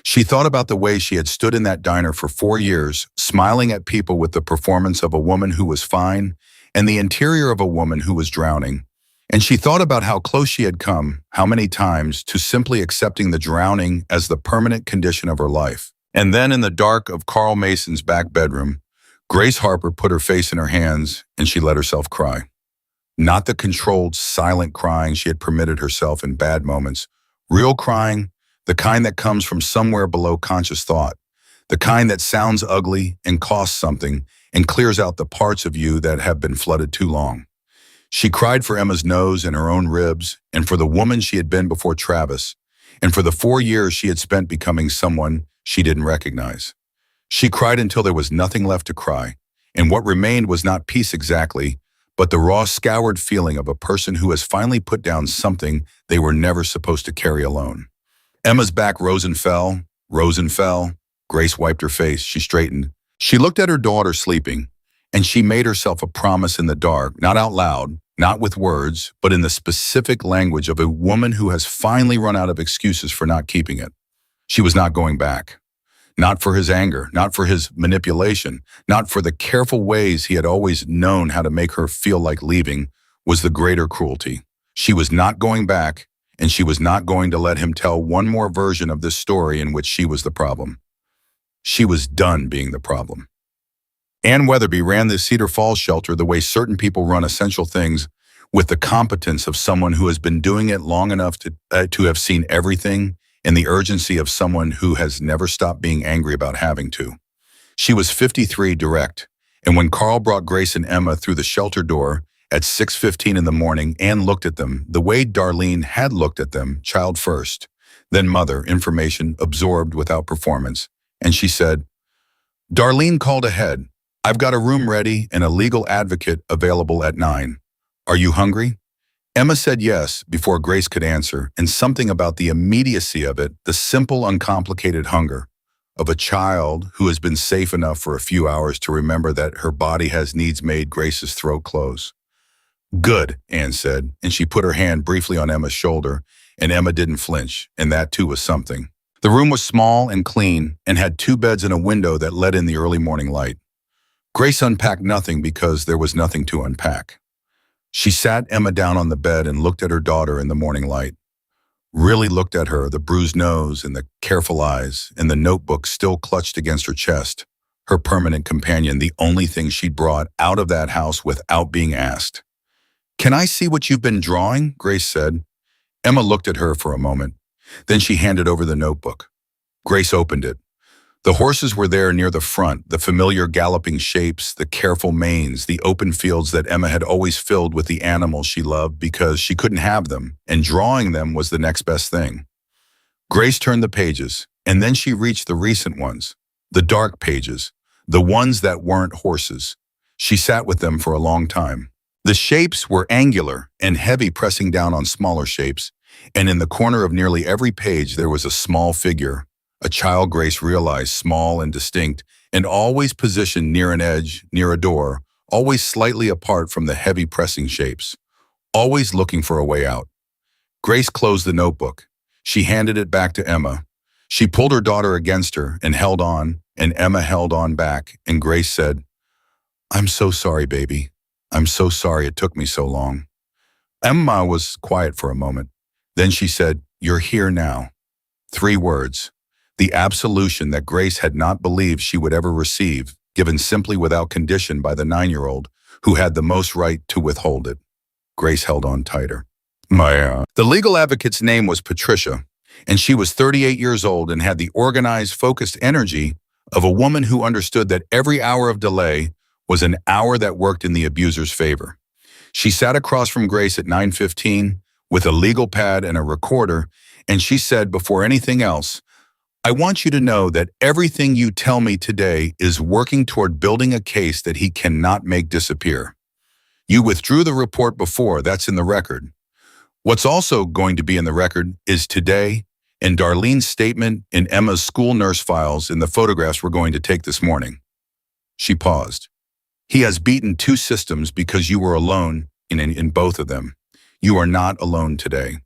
She thought about the way she had stood in that diner for 4 years, smiling at people with the performance of a woman who was fine and the interior of a woman who was drowning. And she thought about how close she had come, how many times, to simply accepting the drowning as the permanent condition of her life. And then in the dark of Carl Mason's back bedroom, Grace Harper put her face in her hands and she let herself cry. Not the controlled, silent crying she had permitted herself in bad moments. Real crying, the kind that comes from somewhere below conscious thought. The kind that sounds ugly and costs something and clears out the parts of you that have been flooded too long. She cried for Emma's nose and her own ribs, and for the woman she had been before Travis, and for the 4 years she had spent becoming someone she didn't recognize. She cried until there was nothing left to cry, and what remained was not peace exactly, but the raw, scoured feeling of a person who has finally put down something they were never supposed to carry alone. Emma's back rose and fell, rose and fell. Grace wiped her face. She straightened. She looked at her daughter sleeping, and she made herself a promise in the dark, not out loud, not with words, but in the specific language of a woman who has finally run out of excuses for not keeping it. She was not going back. Not for his anger, not for his manipulation, not for the careful ways he had always known how to make her feel like leaving was the greater cruelty. She was not going back, and she was not going to let him tell one more version of this story in which she was the problem. She was done being the problem. Ann Weatherby ran the Cedar Falls shelter the way certain people run essential things, with the competence of someone who has been doing it long enough to have seen everything, and the urgency of someone who has never stopped being angry about having to. She was 53 direct, and when Carl brought Grace and Emma through the shelter door at 6:15 in the morning, Ann looked at them the way Darlene had looked at them, child first, then mother, information absorbed without performance, and she said, "Darlene called ahead. I've got a room ready and a legal advocate available at 9. Are you hungry?" Emma said yes before Grace could answer, and something about the immediacy of it, the simple, uncomplicated hunger of a child who has been safe enough for a few hours to remember that her body has needs, made Grace's throat close. "Good," Ann said, and she put her hand briefly on Emma's shoulder, and Emma didn't flinch, and that too was something. The room was small and clean and had 2 beds and a window that let in the early morning light. Grace unpacked nothing because there was nothing to unpack. She sat Emma down on the bed and looked at her daughter in the morning light. Really looked at her, the bruised nose and the careful eyes, and the notebook still clutched against her chest. Her permanent companion, the only thing she'd brought out of that house without being asked. "Can I see what you've been drawing?" Grace said. Emma looked at her for a moment. Then she handed over the notebook. Grace opened it. The horses were there near the front, the familiar galloping shapes, the careful manes, the open fields that Emma had always filled with the animals she loved because she couldn't have them, and drawing them was the next best thing. Grace turned the pages, and then she reached the recent ones, the dark pages, the ones that weren't horses. She sat with them for a long time. The shapes were angular and heavy, pressing down on smaller shapes, and in the corner of nearly every page there was a small figure, a child Grace realized small and distinct, and always positioned near an edge, near a door, always slightly apart from the heavy pressing shapes, always looking for a way out. Grace closed the notebook. She handed it back to Emma. She pulled her daughter against her and held on, and Emma held on back, and Grace said, "I'm so sorry, baby. I'm so sorry it took me so long." Emma was quiet for a moment. Then she said, "You're here now." 3 words. The absolution that Grace had not believed she would ever receive, given simply without condition by the 9-year-old who had the most right to withhold it. Grace held on tighter. The legal advocate's name was Patricia, and she was 38 years old and had the organized, focused energy of a woman who understood that every hour of delay was an hour that worked in the abuser's favor. She sat across from Grace at 9:15 with a legal pad and a recorder, and she said before anything else, "I want you to know that everything you tell me today is working toward building a case that he cannot make disappear. You withdrew the report before, that's in the record. What's also going to be in the record is today and Darlene's statement in Emma's school nurse files and the photographs we're going to take this morning." She paused. "He has beaten 2 systems because you were alone in both of them. You are not alone today."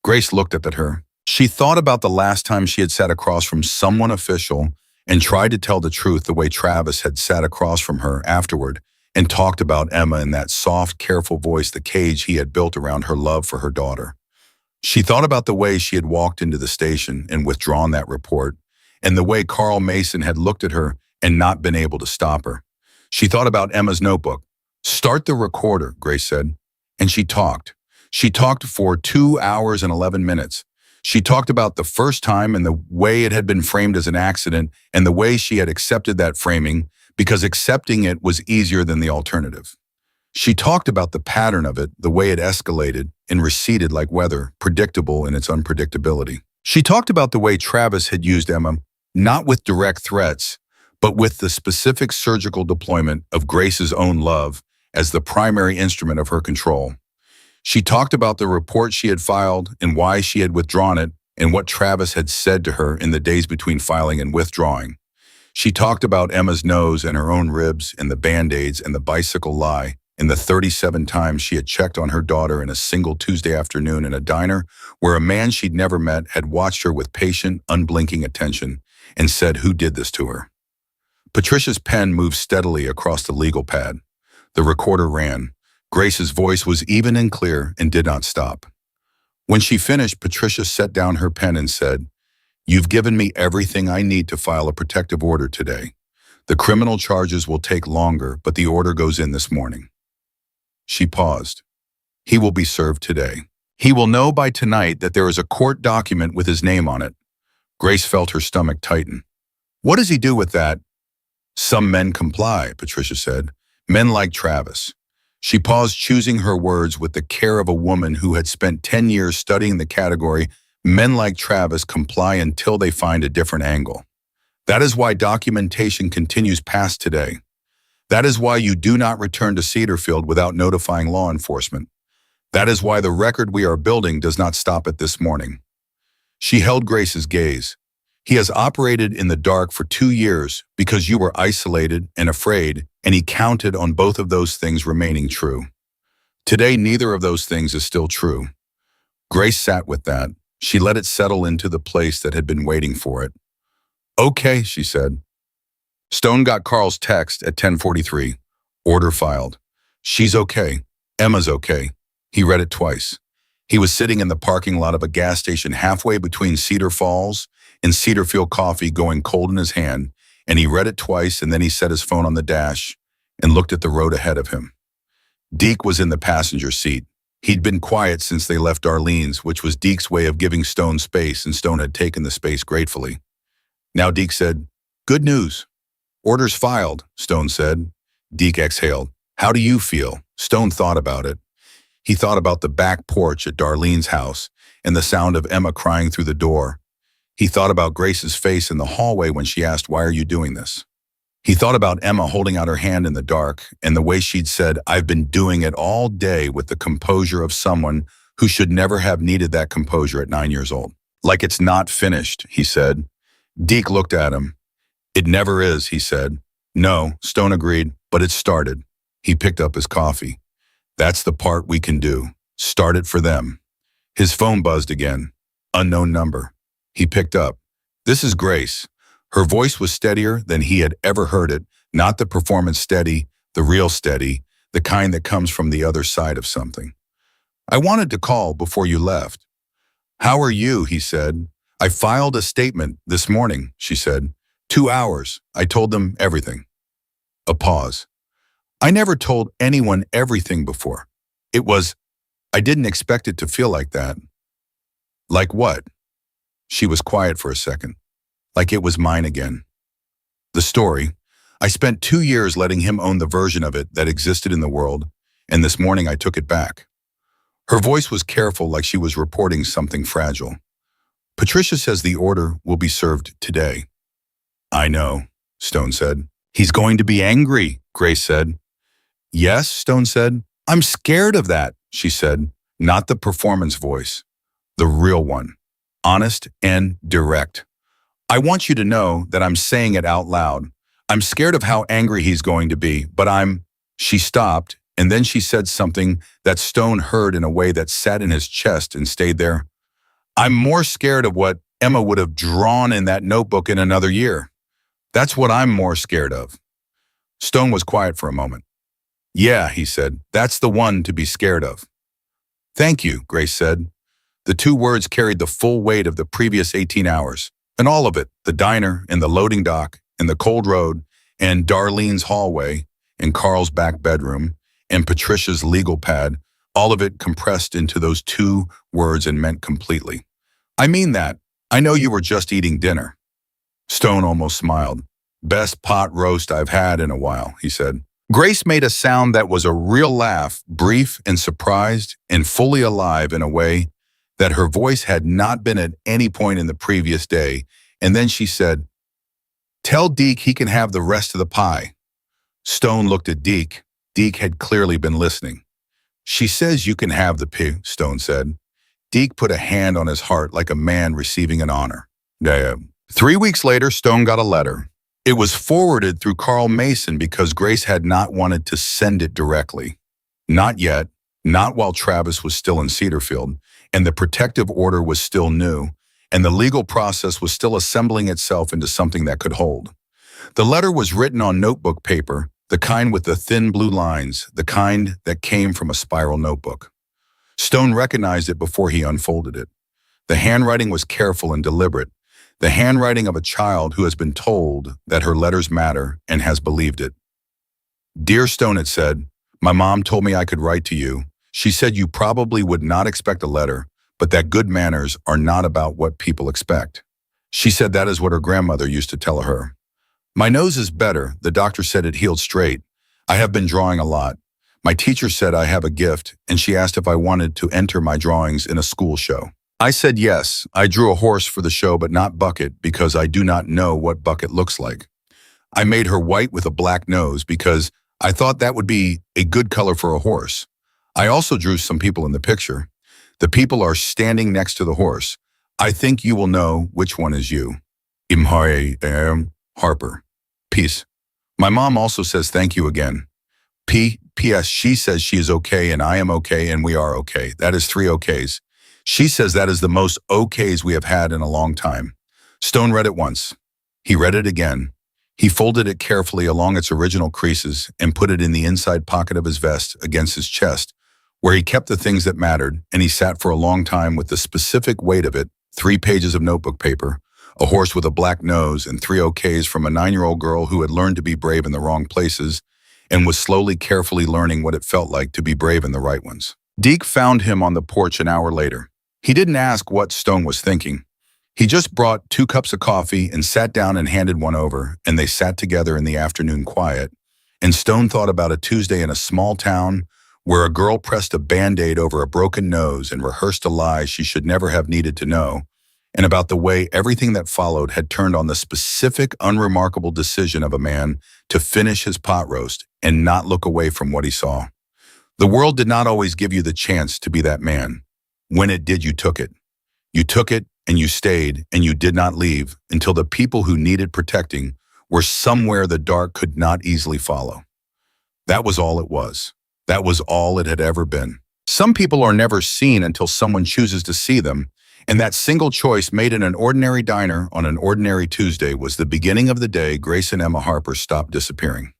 Grace looked up at her. She thought about the last time she had sat across from someone official and tried to tell the truth the way Travis had sat across from her afterward and talked about Emma in that soft, careful voice, the cage he had built around her love for her daughter. She thought about the way she had walked into the station and withdrawn that report, and the way Carl Mason had looked at her and not been able to stop her. She thought about Emma's notebook. "Start the recorder," Grace said. And she talked. She talked for 2 hours and 11 minutes. She talked about the first time and the way it had been framed as an accident and the way she had accepted that framing because accepting it was easier than the alternative. She talked about the pattern of it, the way it escalated and receded like weather, predictable in its unpredictability. She talked about the way Travis had used Emma, not with direct threats, but with the specific surgical deployment of Grace's own love as the primary instrument of her control. She talked about the report she had filed and why she had withdrawn it and what Travis had said to her in the days between filing and withdrawing. She talked about Emma's nose and her own ribs and the Band-Aids and the bicycle lie and the 37 times she had checked on her daughter in a single Tuesday afternoon in a diner where a man she'd never met had watched her with patient, unblinking attention and said, "Who did this to her?" Patricia's pen moved steadily across the legal pad. The recorder ran. Grace's voice was even and clear and did not stop. When she finished, Patricia set down her pen and said, "You've given me everything I need to file a protective order today. The criminal charges will take longer, but the order goes in this morning." She paused. "He will be served today. He will know by tonight that there is a court document with his name on it." Grace felt her stomach tighten. "What does he do with that?" "Some men comply," Patricia said. "Men like Travis." She paused, choosing her words with the care of a woman who had spent 10 years studying the category. "Men like Travis comply until they find a different angle. That is why documentation continues past today. That is why you do not return to Cedarfield without notifying law enforcement. That is why the record we are building does not stop at this morning." She held Grace's gaze. "He has operated in the dark for 2 years because you were isolated and afraid, and he counted on both of those things remaining true. Today, neither of those things is still true." Grace sat with that. She let it settle into the place that had been waiting for it. "Okay," she said. Stone got Carl's text at 10:43. Order filed. She's okay. Emma's okay. He read it twice. He was sitting in the parking lot of a gas station halfway between Cedar Falls and Cedarfield Coffee, going cold in his hand, and he read it twice, and then he set his phone on the dash and looked at the road ahead of him. Deke was in the passenger seat. He'd been quiet since they left Darlene's, which was Deke's way of giving Stone space, and Stone had taken the space gratefully. Now Deke said, "Good news." "Orders filed," Stone said. Deke exhaled. "How do you feel?" Stone thought about it. He thought about the back porch at Darlene's house and the sound of Emma crying through the door. He thought about Grace's face in the hallway when she asked, "Why are you doing this?" He thought about Emma holding out her hand in the dark and the way she'd said, "I've been doing it all day," with the composure of someone who should never have needed that composure at 9 years old. "Like it's not finished," he said. Deke looked at him. "It never is," he said. "No," Stone agreed, "but it started." He picked up his coffee. "That's the part we can do. Start it for them." His phone buzzed again. Unknown number. He picked up. "This is Grace." Her voice was steadier than he had ever heard it, not the performance steady, the real steady, the kind that comes from the other side of something. "I wanted to call before you left." "How are you?" he said. "I filed a statement this morning," she said. 2 hours. I told them everything." A pause. "I never told anyone everything before. I didn't expect it to feel like that." "Like what?" She was quiet for a second. "Like it was mine again. The story. I spent 2 years letting him own the version of it that existed in the world, and this morning I took it back." Her voice was careful, like she was reporting something fragile. "Patricia says the order will be served today." "I know," Stone said. "He's going to be angry," Grace said. "Yes," Stone said. "I'm scared of that," she said. Not the performance voice. The real one. Honest and direct. "I want you to know that I'm saying it out loud. I'm scared of how angry he's going to be, but She stopped, and then she said something that Stone heard in a way that sat in his chest and stayed there. "I'm more scared of what Emma would have drawn in that notebook in another year. That's what I'm more scared of." Stone was quiet for a moment. "Yeah," he said, "that's the one to be scared of." "Thank you," Grace said. The 2 words carried the full weight of the previous 18 hours, and all of it, the diner and the loading dock and the cold road and Darlene's hallway and Carl's back bedroom and Patricia's legal pad, all of it compressed into those 2 words and meant completely. "I mean that. I know you were just eating dinner." Stone almost smiled. "Best pot roast I've had in a while," he said. Grace made a sound that was a real laugh, brief and surprised and fully alive in a way that her voice had not been at any point in the previous day, and then she said, "Tell Deke he can have the rest of the pie." Stone looked at Deke. Deke had clearly been listening. "She says you can have the pie," Stone said. Deke put a hand on his heart like a man receiving an honor. 3 weeks later, Stone got a letter. It was forwarded through Carl Mason because Grace had not wanted to send it directly. Not yet, not while Travis was still in Cedarfield, and the protective order was still new, and the legal process was still assembling itself into something that could hold. The letter was written on notebook paper, the kind with the thin blue lines, the kind that came from a spiral notebook. Stone recognized it before he unfolded it. The handwriting was careful and deliberate, the handwriting of a child who has been told that her letters matter and has believed it. "Dear Stone," it said, "my mom told me I could write to you. She said you probably would not expect a letter, but that good manners are not about what people expect. She said that is what her grandmother used to tell her. My nose is better. The doctor said it healed straight. I have been drawing a lot. My teacher said I have a gift, and she asked if I wanted to enter my drawings in a school show. I said yes. I drew a horse for the show, but not Bucket, because I do not know what Bucket looks like. I made her white with a black nose because I thought that would be a good color for a horse. I also drew some people in the picture. The people are standing next to the horse. I think you will know which one is you. Emma Harper. Peace. My mom also says thank you again. P.S. She says she is okay and I am okay and we are okay. That is 3 okays. She says that is the most okays we have had in a long time." Stone read it once. He read it again. He folded it carefully along its original creases and put it in the inside pocket of his vest against his chest, where he kept the things that mattered, and he sat for a long time with the specific weight of it, 3 pages of notebook paper, a horse with a black nose, and 3 OKs from a 9-year-old girl who had learned to be brave in the wrong places and was slowly, carefully learning what it felt like to be brave in the right ones. Deke found him on the porch an hour later. He didn't ask what Stone was thinking. He just brought 2 cups of coffee and sat down and handed one over, and they sat together in the afternoon quiet. And Stone thought about a Tuesday in a small town where a girl pressed a Band-Aid over a broken nose and rehearsed a lie she should never have needed to know, and about the way everything that followed had turned on the specific, unremarkable decision of a man to finish his pot roast and not look away from what he saw. The world did not always give you the chance to be that man. When it did, you took it. You took it, and you stayed, and you did not leave until the people who needed protecting were somewhere the dark could not easily follow. That was all it was. That was all it had ever been. Some people are never seen until someone chooses to see them, and that single choice made in an ordinary diner on an ordinary Tuesday was the beginning of the day Grace and Emma Harper stopped disappearing.